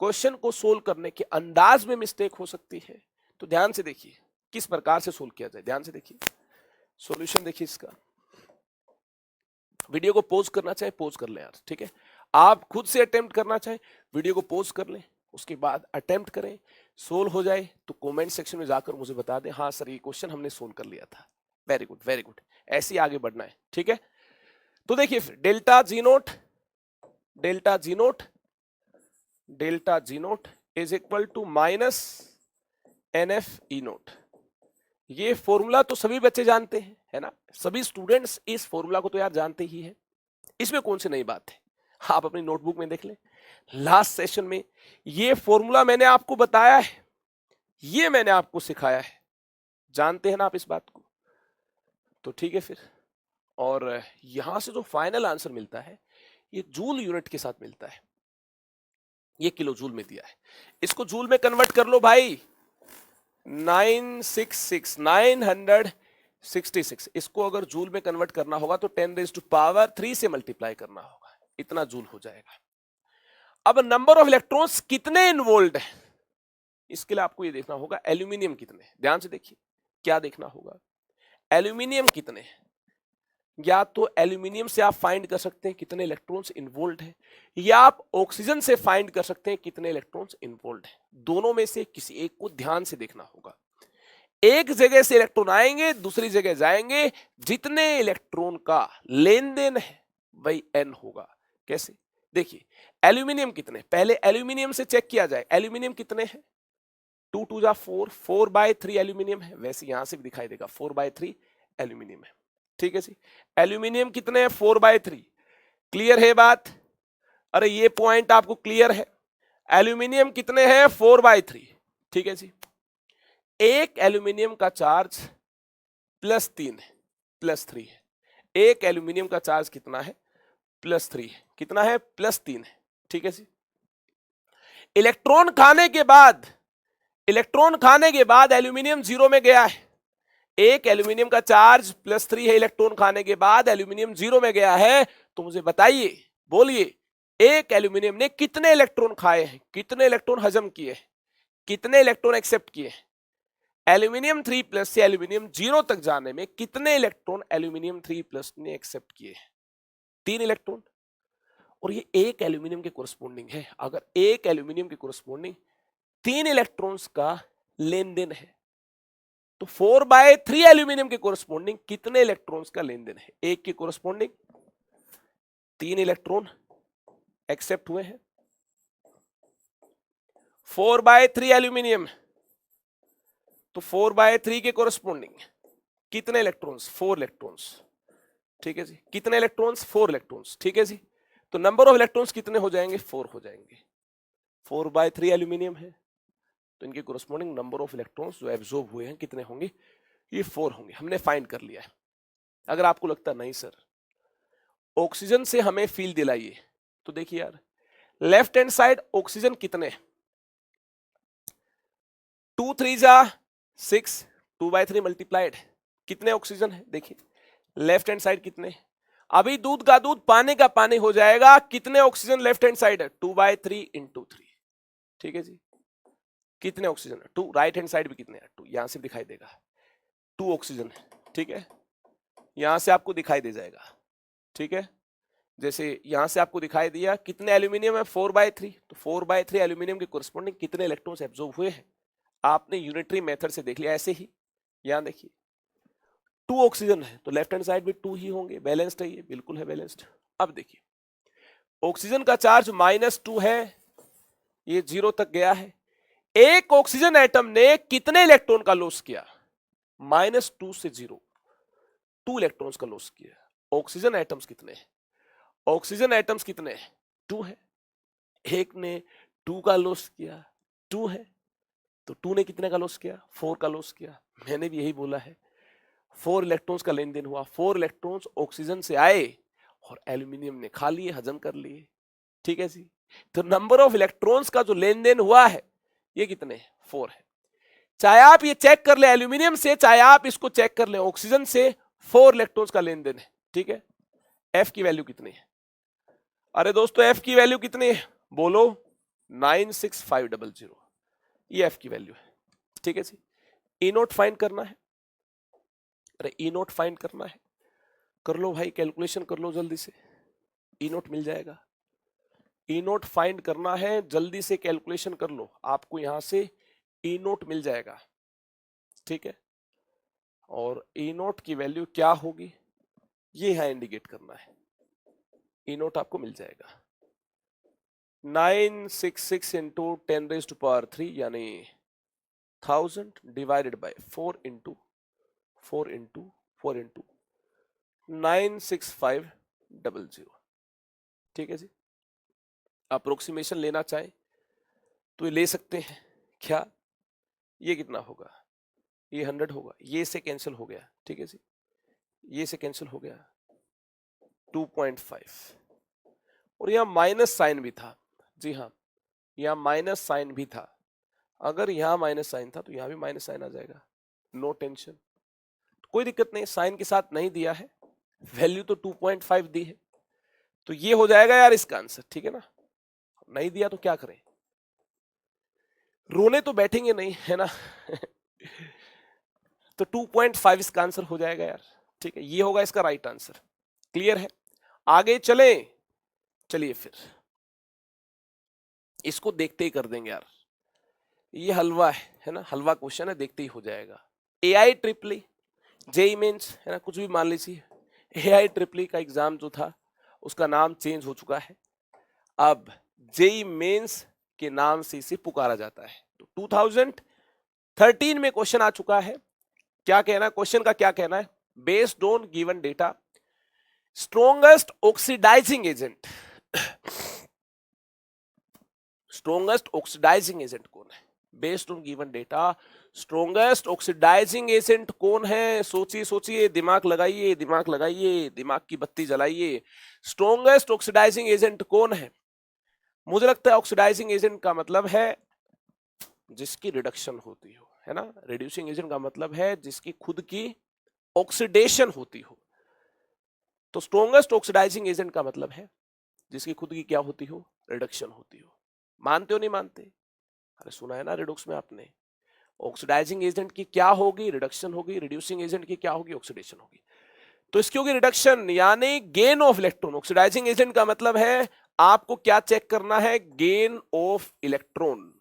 क्वेश्चन को सोल्व करने के अंदाज में मिस्टेक हो सकती है। तो ध्यान से देखिए किस प्रकार से सोल्व किया जाए, ध्यान से देखिए सॉल्यूशन देखिए इसका। वीडियो को पॉज करना चाहे पॉज कर ले यार, ठीक है। आप खुद से अटेम्प्ट करना चाहे वीडियो को पॉज कर लें, उसके बाद अटेम्प्ट करें। सोल्व हो जाए तो कमेंट सेक्शन में जाकर मुझे बता दें, हाँ सर ये क्वेश्चन हमने सोल्व कर लिया था। वेरी गुड वेरी गुड, ऐसे ही आगे बढ़ना है, ठीक है। तो देखिए फिर delta G naught is equal to minus N F E naught. ये फॉर्मूला तो सभी बच्चे जानते हैं, है ना, सभी स्टूडेंट्स इस फॉर्मूला को तो यार जानते ही है, इसमें कौन सी नई बात है। आप अपनी नोटबुक में देख लें, लास्ट सेशन में ये फॉर्मूला मैंने आपको बताया है, ये मैंने आपको सिखाया है, जानते हैं ना आप इस बात को। तो ठीक है फिर, और यहां से जो फाइनल आंसर मिलता है ये जूल यूनिट के साथ मिलता है। ये किलो जूल में दिया है, इसको जूल में कन्वर्ट कर लो भाई, 966 इसको अगर जूल में कन्वर्ट करना होगा तो 10⁻³ से मल्टीप्लाई करना होगा, इतना जूल हो जाएगा। अब नंबर ऑफ इलेक्ट्रॉन्स कितने इन्वॉल्व है, इसके लिए आपको ये देखना होगा एल्यूमिनियम कितने। ध्यान से देखिए क्या देखना होगा, एल्यूमिनियम कितने हैं। या तो एल्यूमिनियम से आप फाइंड कर सकते हैं कितने इलेक्ट्रॉन्स इन्वॉल्व है, या आप ऑक्सीजन से फाइंड कर सकते हैं कितने इलेक्ट्रॉन्स इन्वॉल्व है। दोनों में से किसी एक को ध्यान से देखना होगा। एक जगह से इलेक्ट्रॉन आएंगे दूसरी जगह जाएंगे, जितने इलेक्ट्रॉन का लेन देन है वही एन होगा। कैसे, देखिए एल्यूमिनियम कितने, पहले एल्यूमिनियम से चेक किया जाए, एल्यूमिनियम कितने हैं, 2 2 जा 4, 4/3 एल्यूमिनियम है, वैसे यहां से भी दिखाई देगा 4/3 एल्यूमिनियम है, ठीक है जी। एल्यूमिनियम कितने हैं, 4/3। क्लियर है बात, अरे ये पॉइंट आपको क्लियर है, एल्यूमिनियम कितने हैं, 4/3, ठीक है जी। एक एल्यूमिनियम का चार्ज +3 है, +3 है। एक एल्यूमिनियम का चार्ज कितना है, +3 है, कितना है, +3 है, ठीक है जी। इलेक्ट्रॉन खाने के बाद एल्यूमिनियम 0 में गया है। एक एल्यूमिनियम का चार्ज +3 है, इलेक्ट्रॉन खाने के बाद एल्यूमिनियम 0 में गया है। तो मुझे बताइए, बोलिए, एक एल्यूमिनियम ने कितने इलेक्ट्रॉन खाए हैं, कितने इलेक्ट्रॉन हजम किए, कितने इलेक्ट्रॉन एक्सेप्ट किए। एल्यूमिनियम 3+ से एल्यूमिनियम 0 तक जाने में कितने इलेक्ट्रॉन एल्यूमिनियम 3+ ने एक्सेप्ट किए, 3 इलेक्ट्रॉन। और ये एक एल्यूमिनियम के कोरस्पोंडिंग है। अगर एक एल्यूमिनियम के कोरस्पोंडिंग 3 इलेक्ट्रॉन्स का लेन देन है तो 4/3 एल्यूमिनियम के कोरस्पोंडिंग कितने इलेक्ट्रॉन्स का लेन देन है, एक के कोरस्पोंडिंग 3 इलेक्ट्रॉन एक्सेप्ट हुए हैं। 4/3 एल्यूमिनियम, तो 4/3 के कोरस्पोंडिंग कितने इलेक्ट्रॉन्स, 4 इलेक्ट्रॉन्स, ठीक है जी। कितने इलेक्ट्रॉन्स, 4 इलेक्ट्रॉन्स, ठीक है जी। तो नंबर ऑफ इलेक्ट्रॉन्स कितने हो जाएंगे, 4 हो जाएंगे। 4/3 एल्यूमिनियम है तो इनके कोरस्पोंडिंग नंबर ऑफ इलेक्ट्रॉन्स जो एब्जॉर्ब हुए हैं कितने होंगे, ये 4 होंगे। हमने फाइंड कर लिया है। अगर आपको लगता नहीं सर ऑक्सीजन से हमें फील दिलाइए, तो देखिए यार लेफ्ट हैंड साइड ऑक्सीजन कितने, 2 3 जा 6, 2/3 मल्टीप्लाइड, कितने ऑक्सीजन है, देखिए लेफ्ट हैंड साइड कितने। अभी दूध का दूध पानी का पानी हो जाएगा, कितने ऑक्सीजन लेफ्ट हैंड साइड है, 2/3 × 3, ठीक है जी। कितने ऑक्सीजन है, 2। राइट हैंड साइड भी कितने हैं, 2, यहां से दिखाई देगा 2 ऑक्सीजन है, ठीक है। यहां से आपको दिखाई दे जाएगा, ठीक है। जैसे यहां से आपको दिखाई दिया कितने एल्यूमिनियम है, 4/3, तो 4/3 एल्यूमिनियम के कोरस्पोंडिंग कितने इलेक्ट्रॉन्स एब्जॉर्ब हुए हैं, आपने यूनिटरी मेथड से देख लिया। ऐसे ही यहां देखिए 2 ऑक्सीजन है तो लेफ्ट हैंड साइड भी 2 ही होंगे, बैलेंस्ड है, ये बिल्कुल है बैलेंस्ड। अब देखिए ऑक्सीजन का चार्ज -2 है, ये 0 तक गया है। एक ऑक्सीजन एटम ने कितने इलेक्ट्रॉन का लॉस किया, -2 से 0, 2 इलेक्ट्रॉन्स का लॉस किया। ऑक्सीजन एटम्स कितने हैं, ऑक्सीजन एटम्स कितने हैं, 2 है। एक ने 2 का लॉस किया, 2 है, तो 2 ने कितने का लॉस किया, 4 का लॉस किया। मैंने भी यही बोला है, 4 इलेक्ट्रॉन्स का लेन देन हुआ। 4 इलेक्ट्रॉन्स ऑक्सीजन से आए और एल्यूमिनियम ने खा लिए, हजम कर लिए, ठीक है जी। तो नंबर ऑफ इलेक्ट्रॉन्स का जो लेन देन हुआ है ये कितने हैं, 4 है। चाहे आप ये चेक कर ले एल्यूमिनियम से, चाहे आप इसको चेक कर ले ऑक्सीजन से, 4 इलेक्ट्रॉन्स का लेन देन है, ठीक है। एफ की वैल्यू कितनी है, अरे दोस्तों एफ की वैल्यू कितनी है, बोलो, 96500, ये एफ की वैल्यू है। ठीक है जी। ई नोट फाइंड करना है, अरे ई नोट फाइंड करना है, कर लो भाई, कैलकुलेशन कर लो जल्दी से, ई नोट मिल जाएगा। ई नोट फाइंड करना है, जल्दी से कैलकुलेशन कर लो, आपको यहां से ई नोट मिल जाएगा। ठीक है, और ई नोट की वैल्यू क्या होगी ये यहां इंडिकेट करना है। ई नोट आपको मिल जाएगा 966 इंटू 10⁻³ यानी 1000 डिवाइडेड बाय 4 इंटू 96500। ठीक है जी। अप्रोक्सीमेशन लेना चाहे तो ये ले सकते हैं। क्या ये कितना होगा, ये 100 होगा, ये से कैंसिल हो गया। ठीक है जी, ये से कैंसिल हो गया 2.5, और यहां माइनस साइन भी था। जी हाँ, यहां माइनस साइन भी था, अगर यहां माइनस साइन था तो यहां भी माइनस साइन आ जाएगा, नो टेंशन, कोई दिक्कत नहीं। साइन के साथ नहीं दिया है, वैल्यू तो 2.5 दी है, तो ये हो जाएगा यार इसका आंसर। ठीक है ना, नहीं दिया तो क्या करें, रोने तो बैठेंगे नहीं है ना तो 2.5 इसका आंसर हो जाएगा यार। ठीक है, ये होगा इसका राइट आंसर। क्लियर है, आगे चले, चलिए फिर इसको देखते ही कर देंगे यार, ये हलवा है ना, हलवा क्वेश्चन है, देखते ही हो जाएगा। AI ट्रिपली जेई मेंस है ना, कुछ भी मान लीजिए, AI ट्रिपली का एग्जाम जो था उसका नाम चेंज हो चुका है, अब जेई मेंस के नाम से इसे पुकारा जाता है। तो 2013 में क्वेश्चन आ चुका है, क्या कहना है क्वेश्चन का, क्या कहना है, based on given data strongest oxidising agent, strongest oxidising agent कौन है, based on given data strongest oxidising agent कौन है, सोचिए सोचिए, दिमाग लगाइए, दिमाग लगाइए, दिमाग की बत्ती जलाइए, स्ट्रोंगेस्ट ऑक्सीडाइजिंग एजेंट कौन है। मुझे लगता है ऑक्सीडाइजिंग एजेंट का मतलब है जिसकी रिडक्शन होती हो, है ना, रिड्यूसिंग एजेंट का मतलब है जिसकी खुद की ऑक्सीडेशन होती हो, तो स्ट्रोंगेस्ट ऑक्सीडाइजिंग एजेंट का मतलब है जिसकी खुद की क्या होती हो, रिडक्शन होती हो। मानते हो नहीं मानते, अरे सुना है ना रिडॉक्स में आपने, ऑक्सीडाइजिंग एजेंट की क्या होगी, रिडक्शन होगी, रिड्यूसिंग एजेंट की क्या होगी, ऑक्सीडेशन होगी, तो इसकी होगी रिडक्शन यानी gain of electron. Oxidising agent का मतलब है आपको क्या चेक करना है, गेन ऑफ इलेक्ट्रॉन,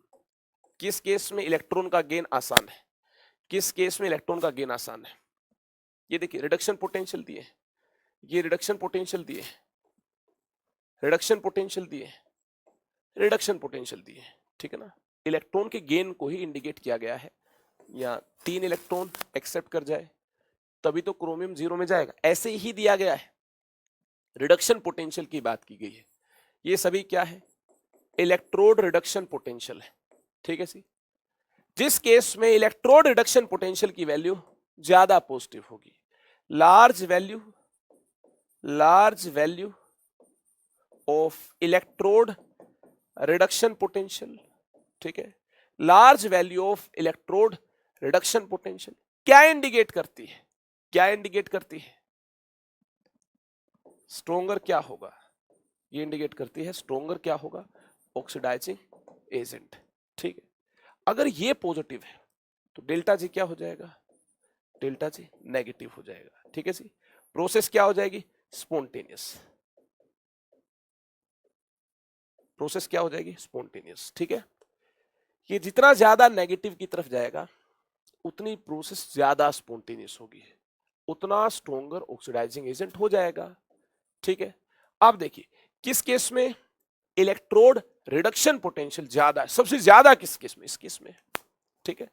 किस केस में इलेक्ट्रॉन का गेन आसान है, किस केस में इलेक्ट्रॉन का गेन आसान है। ये देखिए रिडक्शन पोटेंशियल दिए, ये रिडक्शन पोटेंशियल दिए, रिडक्शन पोटेंशियल दिए, रिडक्शन पोटेंशियल दिए, ठीक है ना, इलेक्ट्रॉन के गेन को ही इंडिकेट किया गया है। या 3 इलेक्ट्रॉन एक्सेप्ट कर जाए तभी तो क्रोमियम 0 में जाएगा, ऐसे ही दिया गया है, रिडक्शन पोटेंशियल की बात की गई है। ये सभी क्या है, इलेक्ट्रोड रिडक्शन पोटेंशियल है। ठीक है सी, जिस केस में इलेक्ट्रोड रिडक्शन पोटेंशियल की वैल्यू ज्यादा पॉजिटिव होगी, large value of electrode reduction potential, ठीक है, large value of electrode reduction potential क्या इंडिकेट करती है, क्या इंडिकेट करती है, स्ट्रोंगर क्या होगा, ये इंडिकेट करती है स्ट्रोंगर क्या होगा, ऑक्सीडाइजिंग एजेंट। ठीक है, अगर ये पॉजिटिव है तो डेल्टा जी क्या हो जाएगा, डेल्टा जी नेगेटिव हो जाएगा। ठीक है जी, प्रोसेस क्या हो जाएगी, स्पॉन्टेनियस, प्रोसेस क्या हो जाएगी, स्पॉन्टेनियस। ठीक है, ये जितना ज्यादा नेगेटिव की तरफ जाएगा उतनी प्रोसेस ज्यादा स्पॉन्टेनियस होगी, उतना स्ट्रोंगर ऑक्सीडाइजिंग एजेंट हो जाएगा। ठीक है, अब देखिए किस केस में इलेक्ट्रोड रिडक्शन पोटेंशियल ज्यादा है, सबसे ज्यादा किस केस में, इस केस में। ठीक है,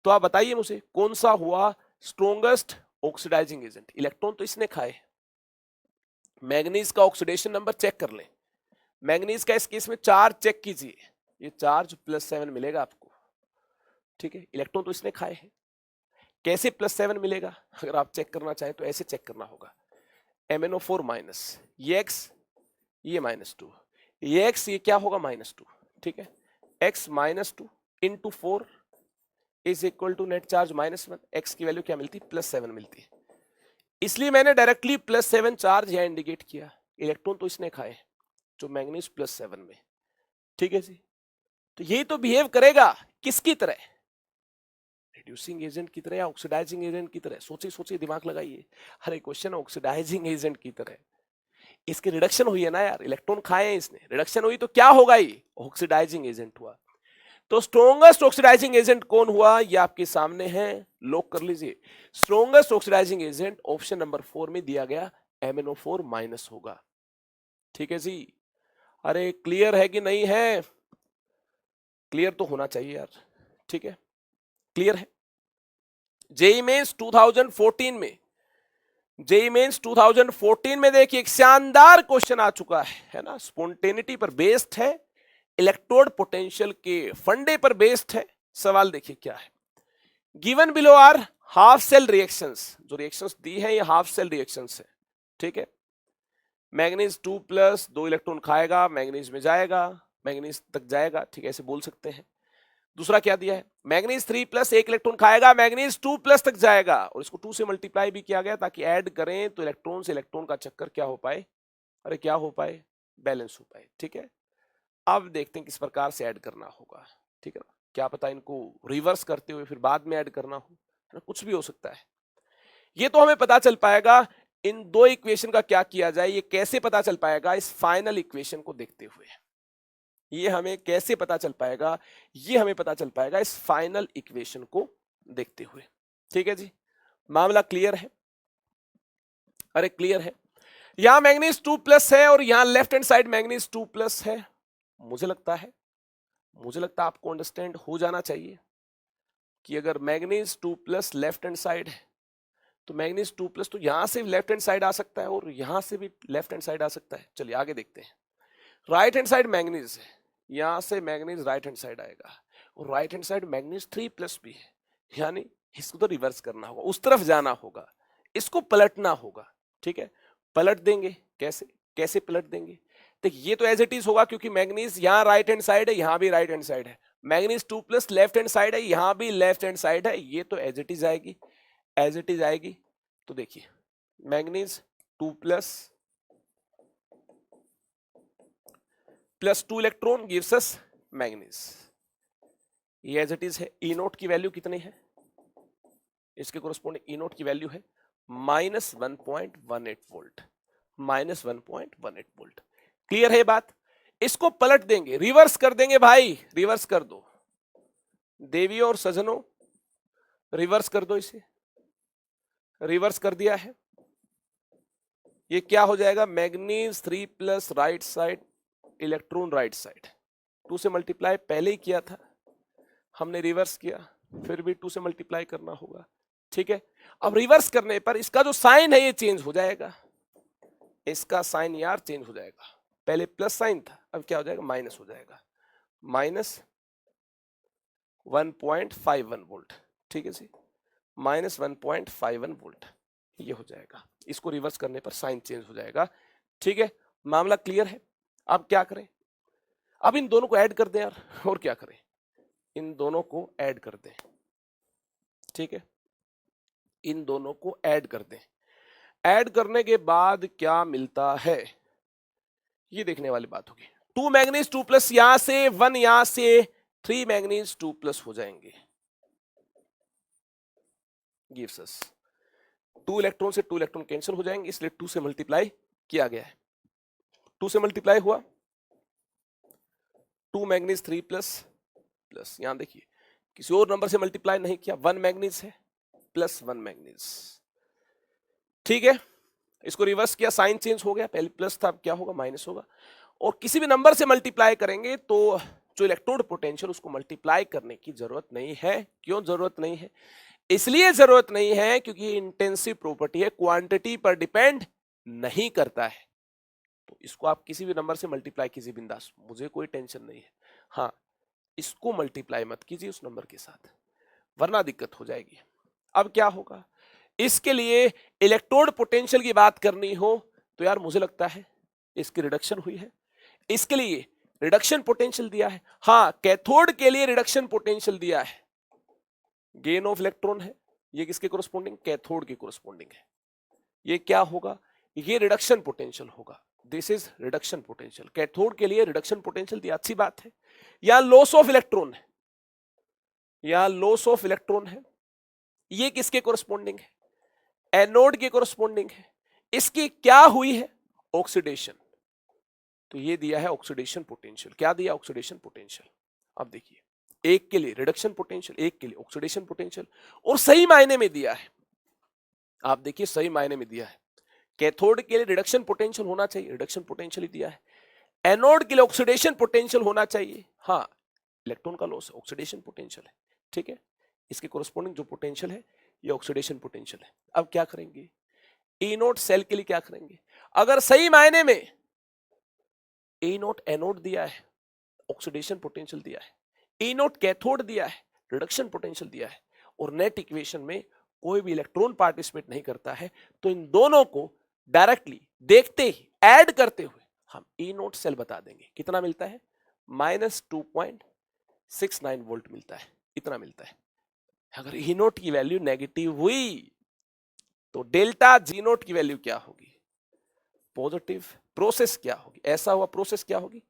तो आप बताइए मुझे कौन सा हुआ स्ट्रोंगेस्ट ऑक्सीडाइजिंग एजेंट। इलेक्ट्रॉन तो इसने खाए, मैग्नीज का ऑक्सीडेशन नंबर चेक कर लें, मैग्नीज का इस केस में चार्ज चेक कीजिए, ये चार्ज +7 मिलेगा आपको। ठीक है, इलेक्ट्रॉन तो इसने खाए हैं, कैसे +7 मिलेगा, अगर आप चेक करना चाहें तो ऐसे चेक करना होगा, MnO4 माइनस ये x, ये -2, ये x, ये क्या होगा -2। ठीक है, x -2 into 4 is equal to net charge -1, x की वैल्यू क्या मिलती, +7 मिलती है, इसलिए मैंने डायरेक्टली +7 चार्ज यहां इंडिकेट किया। इलेक्ट्रॉन तो इसने खाए जो मैग्नीज +7 में। ठीक है जी। तो यही तो बिहेव करेगा किसकी तरह, रिड्यूसिंग एजेंट की तरह या ऑक्सीडाइजिंग एजेंट की तरह। सोचिए सोचिए, दिमाग लगाइए। हर एक क्वेश्चन ऑक्सीडाइजिंग एजेंट की तरह। इसकी रिडक्शन हुई है ना यार, इलेक्ट्रॉन खाए हैं इसने, रिडक्शन हुई तो क्या होगा, ये ऑक्सीडाइजिंग एजेंट हुआ। तो स्ट्रॉन्गेस्ट ऑक्सीडाइजिंग एजेंट कौन हुआ, ये आपके सामने है, लॉक कर लीजिए। Strongest oxidising agent option number 4 में दिया गया MnO4 माइनस होगा। ठीक है जी। अरे क्लियर है कि नहीं है, क्लियर तो होना चाहिए यार। ठीक है, क्लियर है। जेई मेंस 2014 में, जेई मेंस 2014 में देखिए एक शानदार क्वेश्चन आ चुका है ना, स्पॉन्टेनिटी पर बेस्ड है, इलेक्ट्रोड पोटेंशियल के फंडे पर बेस्ड है। सवाल देखिए क्या है, given below are half cell reactions, जो रिएक्शंस दी है ये हाफ सेल रिएक्शंस है। ठीक है, मैग्नीज 2+ 2 इलेक्ट्रॉन खाएगा, मैग्नीज में जाएगा, मैग्नीज तक जाएगा, ठीक है, ऐसे बोल सकते हैं। दूसरा क्या दिया है, मैग्नीज 3+ 1 इलेक्ट्रॉन खाएगा, मैग्नीज 2+ तक जाएगा, और इसको 2 से मल्टीप्लाई भी किया गया ताकि ऐड करें तो इलेक्ट्रॉन से इलेक्ट्रॉन का चक्कर क्या हो पाए, अरे क्या हो पाए, बैलेंस हो पाए। ठीक है, अब देखते हैं किस प्रकार से ऐड करना होगा। ठीक है ना, क्या पता इनको रिवर्स करते हुए फिर बाद में ऐड करना हो, है ना, कुछ भी हो सकता है। ये तो हमें पता चल पाएगा इन दो इक्वेशन का क्या किया जाए, ये कैसे पता चल पाएगा इस फाइनल इक्वेशन को देखते हुए। ये हमें कैसे पता चल पाएगा, ये हमें पता चल पाएगा इस फाइनल इक्वेशन को देखते हुए। ठीक है जी, मामला क्लियर है, अरे क्लियर है। यहां मैग्नीज 2+ है और यहां लेफ्ट हैंड साइड मैग्नीज 2+ है। मुझे लगता है आपको अंडरस्टैंड हो जाना चाहिए कि अगर मैग्नीज 2+ लेफ्ट हैंड साइड है तो मैग्नीज 2+ तो यहां से लेफ्ट हैंड साइड आ सकता है और यहां से भी लेफ्ट हैंड साइड आ सकता है। चलिए आगे देखते हैं। राइट हैंड साइड मैग्नीज है, यहां से मैग्नीज राइट हैंड साइड आएगा, और राइट हैंड साइड मैग्नीज 3+ भी है, यानी इसको तो रिवर्स करना होगा, उस तरफ जाना होगा, इसको पलटना होगा। ठीक है, पलट देंगे, कैसे कैसे पलट देंगे, देखिए ये तो एज इट इज होगा क्योंकि मैग्नीज यहाँ राइट हैंड साइड है, यहाँ भी राइट हैंड साइड है, मैग्नीज 2+ लेफ्ट हैंड साइड है, यहाँ भी लेफ्ट हैंड साइड है, ये तो एज इट इज आएगी, एज इट इज आएगी। तो देखिए manganese 2+ plus 2 electron gives us manganese, ये एज इट इज है। ई नोट की वैल्यू कितनी है, इसके कोरस्पोंडिंग ई नोट की वैल्यू है -1.18 वोल्ट, -1.18 वोल्ट। क्लियर है बात, इसको पलट देंगे, रिवर्स कर देंगे भाई, रिवर्स कर दो देवियों और सजनों, रिवर्स कर दो इसे, रिवर्स कर दिया है। ये क्या हो जाएगा, manganese 3+ right side electron right side, 2 से मल्टीप्लाई पहले ही किया था हमने, रिवर्स किया, फिर भी 2 से मल्टीप्लाई करना होगा। ठीक है, अब रिवर्स करने पर इसका जो साइन है ये चेंज हो जाएगा, इसका साइन यार चेंज हो जाएगा, पहले प्लस साइन था अब क्या हो जाएगा, माइनस हो जाएगा, -1.51 वोल्ट। ठीक है जी, -1.51 वोल्ट ये हो जाएगा, इसको रिवर्स करने पर साइन चेंज हो जाएगा। ठीक है, मामला क्लियर है। अब क्या करें, अब इन दोनों को ऐड कर दें यार, और क्या करें, इन दोनों को ऐड कर दें। ठीक है, इन दोनों को ऐड कर दें, ऐड करने के बाद क्या मिलता है ये देखने वाली बात होगी। 2 मैग्नीज 2+ यहां से 1 यहां से 3 मैग्नीज 2+ हो जाएंगे, गिव्स अस 2 इलेक्ट्रॉन से 2 इलेक्ट्रॉन कैंसिल हो जाएंगे, इसलिए 2 से मल्टीप्लाई किया गया है, 2 से मल्टीप्लाई हुआ, 2 मैग्नीज 3+ प्लस, यहां देखिए किसी और नंबर से मल्टीप्लाई नहीं किया, 1 मैग्नीज है प्लस 1 मैग्नीज। ठीक है, इसको रिवर्स किया, साइन चेंज हो गया, पहले प्लस था अब क्या होगा, माइनस होगा, और किसी भी नंबर से मल्टीप्लाई करेंगे तो जो इलेक्ट्रोड पोटेंशियल उसको मल्टीप्लाई करने की जरूरत नहीं है। क्यों जरूरत नहीं है, इसलिए जरूरत नहीं है क्योंकि ये इंटेंसिव प्रॉपर्टी है, क्वांटिटी पर डिपेंड नहीं करता है। तो इसको आप किसी भी नंबर से मल्टीप्लाई कीजिए बिंदास, मुझे कोई टेंशन नहीं है। हाँ, इसको मल्टीप्लाई मत कीजिए उस नंबर के साथ, वरना दिक्कत हो जाएगी। अब क्या होगा, इसके लिए इलेक्ट्रोड पोटेंशियल की बात करनी हो तो यार मुझे लगता है इसकी रिडक्शन हुई है, इसके लिए रिडक्शन पोटेंशियल दिया है। हाँ, कैथोड के लिए रिडक्शन पोटेंशियल दिया है, गेन ऑफ इलेक्ट्रॉन है, ये किसके कोरस्पोंडिंग, कैथोड के कोरस्पोंडिंग है। ये क्या होगा, ये रिडक्शन पोटेंशियल होगा। This is reduction potential. Cathode के लिए रिडक्शन पोटेंशियल दिया, अच्छी बात है। यहां लॉस ऑफ इलेक्ट्रॉन है, यहां लॉस ऑफ इलेक्ट्रॉन है। ये किसके कोरस्पोंडिंग है? एनोड के कोरस्पोंडिंग है। इसकी क्या हुई है? ऑक्सीडेशन। तो ये दिया है ऑक्सीडेशन पोटेंशियल। क्या दिया? Oxidation potential. अब देखिए, एक के लिए रिडक्शन पोटेंशियल, एक के लिए ऑक्सीडेशन पोटेंशियल, और सही मायने में दिया है। आप देखिए, सही मायने में दिया है। कैथोड के लिए रिडक्शन पोटेंशियल होना चाहिए, रिडक्शन पोटेंशियल ही दिया है। एनोड के लिए ऑक्सीडेशन पोटेंशियल होना चाहिए, हाँ, इलेक्ट्रॉन का लॉस है, ऑक्सीडेशन पोटेंशियल है। ठीक है, इसके कोरस्पोंडिंग जो पोटेंशियल है ये ऑक्सीडेशन पोटेंशियल है। अब क्या करेंगे? ई नोट सेल के लिए क्या करेंगे? अगर सही मायने में ई नोट एनोड दिया है, ऑक्सीडेशन पोटेंशियल दिया है, ई नोट कैथोड दिया है, रिडक्शन पोटेंशियल दिया है, और नेट इक्वेशन में कोई भी इलेक्ट्रॉन पार्टिसिपेट नहीं करता है, तो इन दोनों को डायरेक्टली देखते ही ऐड करते हुए हम ई नोट सेल बता देंगे। कितना मिलता है? -2.69 वोल्ट मिलता है, इतना मिलता है। अगर ई नोट की वैल्यू नेगेटिव हुई तो डेल्टा जी नोट की वैल्यू क्या होगी? पॉजिटिव। प्रोसेस क्या होगी? ऐसा हुआ प्रोसेस क्या होगी?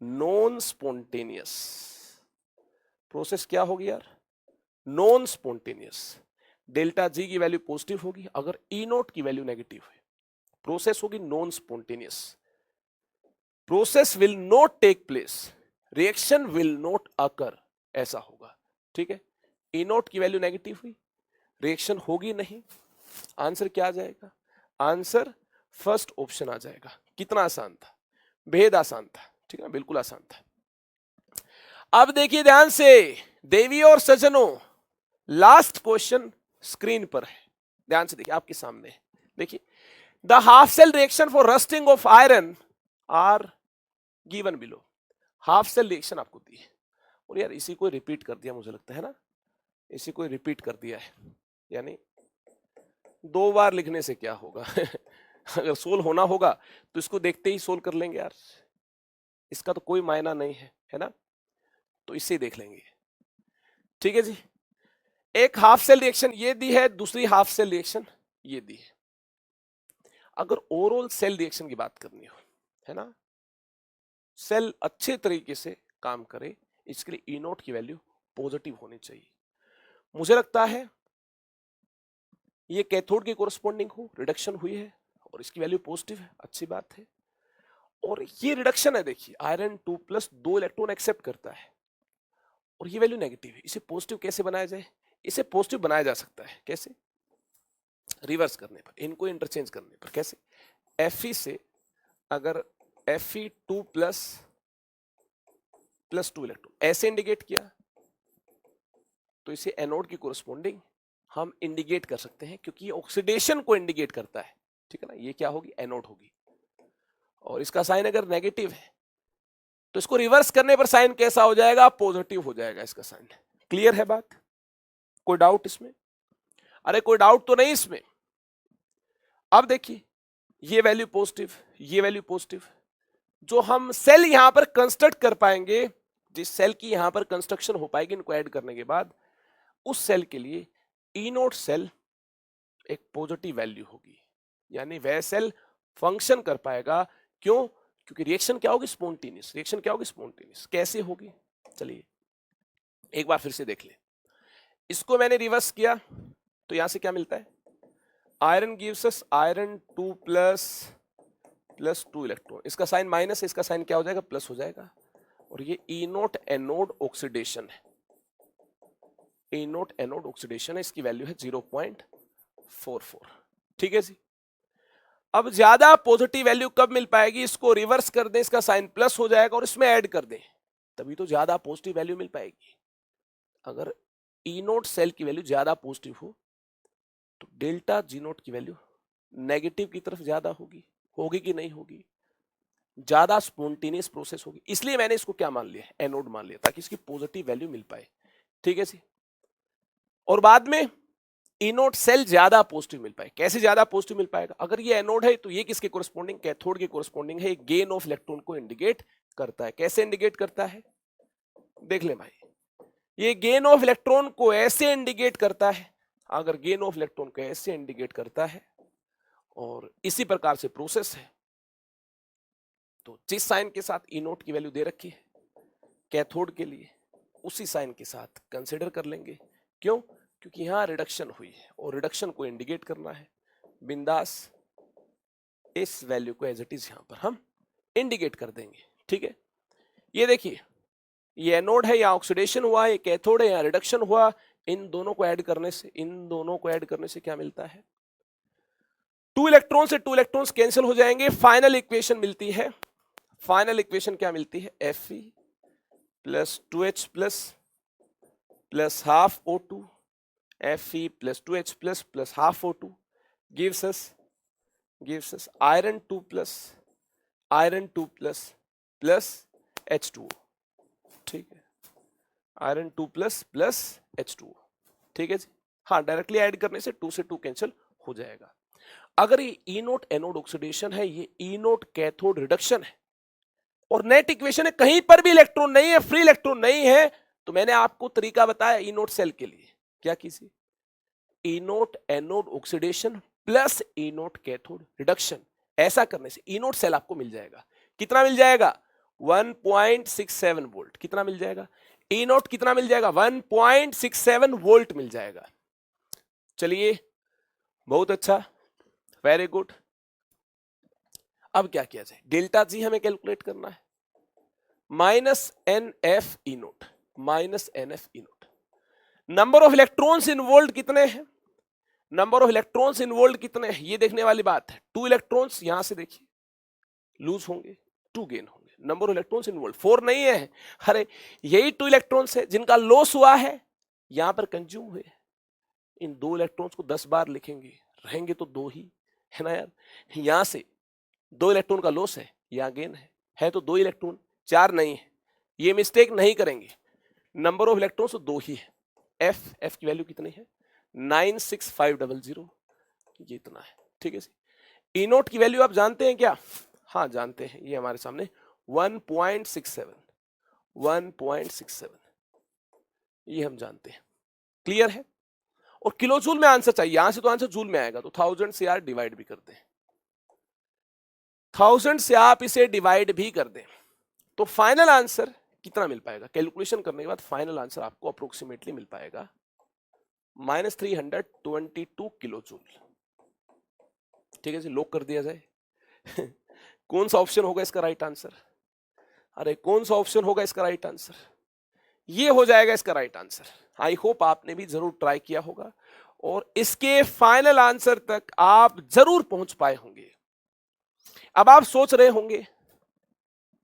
Non spontaneous. प्रोसेस क्या होगी यार? Non spontaneous. डेल्टा जी की वैल्यू पॉजिटिव होगी अगर ई नोट की वैल्यू नेगेटिव है। प्रोसेस होगी non spontaneous. Process will not take place, reaction will not occur, ऐसा होगा। ठीक है, ई नोट की वैल्यू नेगेटिव हुई, रिएक्शन होगी नहीं। आंसर क्या आ जाएगा? आंसर फर्स्ट ऑप्शन आ जाएगा। कितना आसान था, बेहद आसान था। ठीक है, बिल्कुल आसान था। अब देखिए ध्यान से देवी और सज्जनों, लास्ट क्वेश्चन स्क्रीन पर है, ध्यान से देखिए, आपके सामने देखिए। The half cell reaction for rusting of iron are given below. Half cell reaction आपको दी है, और यार इसी को रिपीट कर दिया, मुझे लगता है ना, इसी को रिपीट कर दिया है। यानी 2 बार लिखने से क्या होगा अगर सोल्व होना होगा तो इसको देखते ही सोल्व कर लेंगे यार, इसका तो कोई मायना नहीं है ना, तो इससे देख लेंगे। ठीक है जी, एक हाफ सेल रिएक्शन ये दी है, दूसरी हाफ सेल रिएक्शन ये दी है। अगर ओवरऑल सेल रिएक्शन की बात करनी हो, है ना, सेल अच्छे तरीके से काम करे, इसके लिए ई नोट की वैल्यू पॉजिटिव होनी चाहिए। मुझे लगता है ये कैथोड के कोरस्पोंडिंग हो, रिडक्शन हुई है और इसकी वैल्यू पॉजिटिव है, अच्छी बात है। और ये रिडक्शन है, देखिए आयरन 2+ 2 इलेक्ट्रॉन एक्सेप्ट करता है और ये वैल्यू नेगेटिव है। इसे पॉजिटिव कैसे बनाया जाए? इसे पॉजिटिव बनाया जा सकता है कैसे? रिवर्स करने पर, इनको इंटरचेंज करने पर। कैसे? Fe से अगर Fe2+ +2 इलेक्ट्रॉन ऐसे इंडिकेट किया तो इसे एनोड की कोरस्पोंडिंग हम इंडिकेट कर सकते हैं, क्योंकि ये ऑक्सीडेशन को इंडिकेट करता है। ठीक है ना, ये क्या होगी? एनोड होगी। और इसका साइन अगर नेगेटिव है तो इसको रिवर्स करने पर साइन कैसा हो जाएगा? पॉजिटिव हो जाएगा इसका साइन। क्लियर है बात? कोई डाउट इसमें? अरे कोई डाउट तो नहीं इसमें। अब देखिए, ये वैल्यू पॉजिटिव, ये वैल्यू पॉजिटिव, जो हम सेल यहां पर कंस्ट्रक्ट कर पाएंगे, जिस सेल की यहां पर कंस्ट्रक्शन हो पाएगी इनको ऐड करने के बाद, उस सेल के लिए ई नोट सेल एक पॉजिटिव वैल्यू होगी, यानी वह सेल फंक्शन कर पाएगा। क्यों? क्योंकि रिएक्शन क्या होगी? स्पॉन्टेनियस। रिएक्शन क्या होगी? स्पॉन्टेनियस। कैसे होगी? चलिए एक बार फिर से देख ले। इसको मैंने रिवर्स किया तो यहां से क्या मिलता है? Iron gives us iron 2+ +2 electron. इसका साइन माइनस है, इसका साइन क्या हो जाएगा? प्लस हो जाएगा। और ये ई नोट एनोड ऑक्सीडेशन है, ई नोट एनोड ऑक्सीडेशन है, इसकी वैल्यू है 0.44। ठीक है जी। अब ज्यादा पॉजिटिव वैल्यू कब मिल पाएगी? इसको रिवर्स कर दें, इसका साइन प्लस हो जाएगा और इसमें ऐड कर दें, तभी तो ज्यादा पॉजिटिव वैल्यू मिल पाएगी। अगर ई नोट सेल की वैल्यू ज्यादा पॉजिटिव हो तो डेल्टा जी नोट की वैल्यू नेगेटिव की तरफ ज्यादा होगी। होगी कि नहीं होगी? ज्यादा स्पॉन्टेनियस प्रोसेस होगी। इसलिए मैंने इसको क्या मान लिया? एनोड मान लिया, ताकि इसकी पॉजिटिव वैल्यू मिल पाए। ठीक है जी। और बाद में ई नोट सेल ज्यादा पॉजिटिव मिल पाए। कैसे ज्यादा पॉजिटिव मिल पाएगा? अगर ये एनोड है तो ये किसके कोरस्पोंडिंग? कैथोड के कोरस्पोंडिंग है। गेन ऑफ इलेक्ट्रॉन को इंडिकेट करता है। कैसे इंडिकेट करता है? देख ले भाई, ये गेन ऑफ इलेक्ट्रॉन को ऐसे इंडिकेट करता है। अगर गेन ऑफ इलेक्ट्रॉन को ऐसे इंडिकेट करता है और इसी प्रकार से प्रोसेस है, तो जिस साइन के साथ ई नोट की वैल्यू दे रखी है कैथोड के लिए, उसी साइन के साथ कंसिडर कर लेंगे। क्यों? क्योंकि यहां रिडक्शन हुई है और रिडक्शन को इंडिकेट करना है। बिंदास इस वैल्यू को एज इट इज यहां पर हम इंडिकेट कर देंगे। ठीक है, ये देखिए, ये एनोड है, यहाँ ऑक्सीडेशन हुआ है, ये कैथोड है, यहाँ रिडक्शन हुआ। इन दोनों को ऐड करने से क्या मिलता है? 2 इलेक्ट्रॉन से 2 इलेक्ट्रॉन्स कैंसिल हो जाएंगे। फाइनल इक्वेशन मिलती है, फाइनल इक्वेशन क्या मिलती है? Fe plus 2H plus half O2, Fe plus 2H plus half O2 gives us iron 2 plus H2O। ठीक है, आयरन 2 प्लस H2O। ठीक है जी, हाँ, डायरेक्टली ऐड करने से 2 से 2 कैंसिल हो जाएगा। अगर ये ई नोट एनोड ऑक्सीडेशन है, ये ई नोट कैथोड रिडक्शन है और नेट इक्वेशन है, कहीं पर भी इलेक्ट्रॉन नहीं है, फ्री इलेक्ट्रॉन नहीं है, तो मैंने आपको तरीका बताया ई नोट सेल के लिए। क्या कीजिए? ई नोट एनोड ऑक्सीडेशन प्लस ई नोट कैथोड रिडक्शन, ऐसा करने से ई नोट सेल आपको मिल जाएगा। कितना मिल जाएगा? 1.67 वोल्ट। कितना मिल जाएगा? ई नोट कितना मिल जाएगा? 1.67 वोल्ट मिल जाएगा। चलिए, बहुत अच्छा, वेरी गुड। अब क्या किया जाए? डेल्टा जी हमें कैलकुलेट करना है। Minus N F E naught, number of electrons involved कितने हैं? नंबर ऑफ इलेक्ट्रॉन्स इन्वॉल्व कितने हैं ये देखने वाली बात है। 2 इलेक्ट्रॉन्स यहां से देखिए लूज होंगे, 2 गेन होंगे। नंबर ऑफ इलेक्ट्रॉन्स इन्वॉल्व 4 नहीं है, अरे यही 2 इलेक्ट्रॉन्स है जिनका लॉस हुआ है, यहां पर कंज्यूम हुए। इन 2 इलेक्ट्रॉन्स को 10 बार लिखेंगे, रहेंगे तो 2 ही, है ना यार। यहां से 2 इलेक्ट्रॉन का लॉस है, यहां गेन है तो 2 इलेक्ट्रॉन, 4 नहीं है। ये मिस्टेक नहीं करेंगे, नंबर ऑफ इलेक्ट्रॉन्स तो 2 ही है। एफ की वैल्यू कितनी है? 96500, ये इतना है। ठीक है, ई नोट की वैल्यू आप जानते हैं क्या? हाँ जानते हैं, ये हमारे सामने 1.67, ये हम जानते हैं। क्लियर है? और किलो जूल में आंसर चाहिए, यहां से तो आंसर जूल में आएगा, तो 1000 से यार डिवाइड भी कर दें, 1000 से आप इसे डिवाइड भी कर दें, तो फाइनल आंसर कितना मिल पाएगा? कैलकुलेशन करने के बाद फाइनल आंसर आपको अप्रोक्सीमेटली मिल पाएगा -322 किलो जूल। ठीक है जी, लॉक कर दिया जाए। कौन सा ऑप्शन होगा इसका राइट आंसर? अरे कौन सा ऑप्शन होगा इसका राइट आंसर? ये हो जाएगा इसका राइट आंसर। आई होप आपने भी जरूर ट्राई किया होगा और इसके फाइनल आंसर तक आप जरूर पहुंच पाए होंगे। अब आप सोच रहे होंगे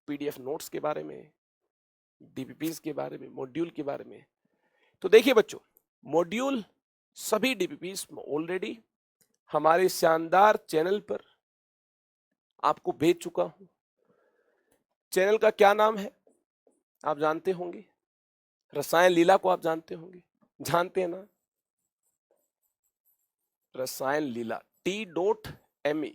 पीडीएफ नोट्स के बारे में, डीपीपीज के बारे में, मॉड्यूल के बारे में। तो देखिए बच्चों, मॉड्यूल सभी डीपीपीज ऑलरेडी हमारे शानदार चैनल पर आपको भेज चुका हूं। चैनल का क्या नाम है आप जानते होंगे, रसायन लीला को आप जानते होंगे, जानते हैं ना? रसायन लीला T.me,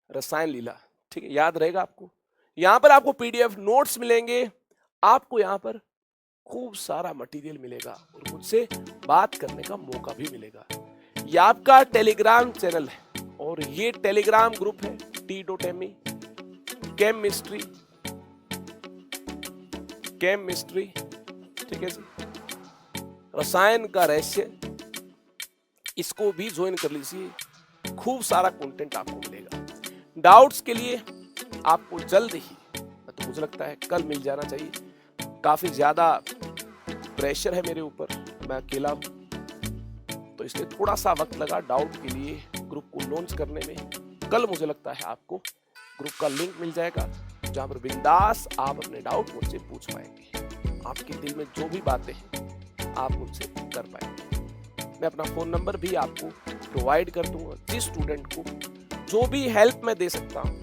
रसायन लीला। ठीक है, याद रहेगा आपको। यहां पर आपको पीडीएफ नोट्स मिलेंगे, आपको यहां पर खूब सारा मटेरियल मिलेगा और मुझसे बात करने का मौका भी मिलेगा। ये आपका टेलीग्राम चैनल है और ये टेलीग्राम ग्रुप है T.me, केमिस्ट्री। ठीक है जी, रसायन का रहस्य, इसको भी ज्वाइन कर लीजिए, खूब सारा कंटेंट आपको मिलेगा। डाउट्स के लिए आपको जल्द ही, तो मुझे लगता है कल मिल जाना चाहिए। काफी ज्यादा प्रेशर है मेरे ऊपर, मैं अकेला हूं, तो इसलिए थोड़ा सा वक्त लगा डाउट के लिए ग्रुप को लॉन्च करने में। कल मुझे लगता है आपको ग्रुप का लिंक मिल जाएगा, जहां पर बिंदास आप अपने डाउट मुझसे पूछ पाएंगे। आपके दिल में जो भी बातें हैं आप मुझसे कर पाएंगे। मैं अपना फोन नंबर भी आपको प्रोवाइड कर दूंगा। जिस स्टूडेंट को जो भी हेल्प मैं दे सकता हूं,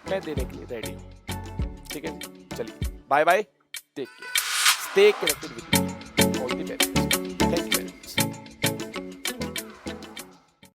मैं देने के लिए रेडी हूं। ठीक है, चलिए bye bye, take care, stay connected with me.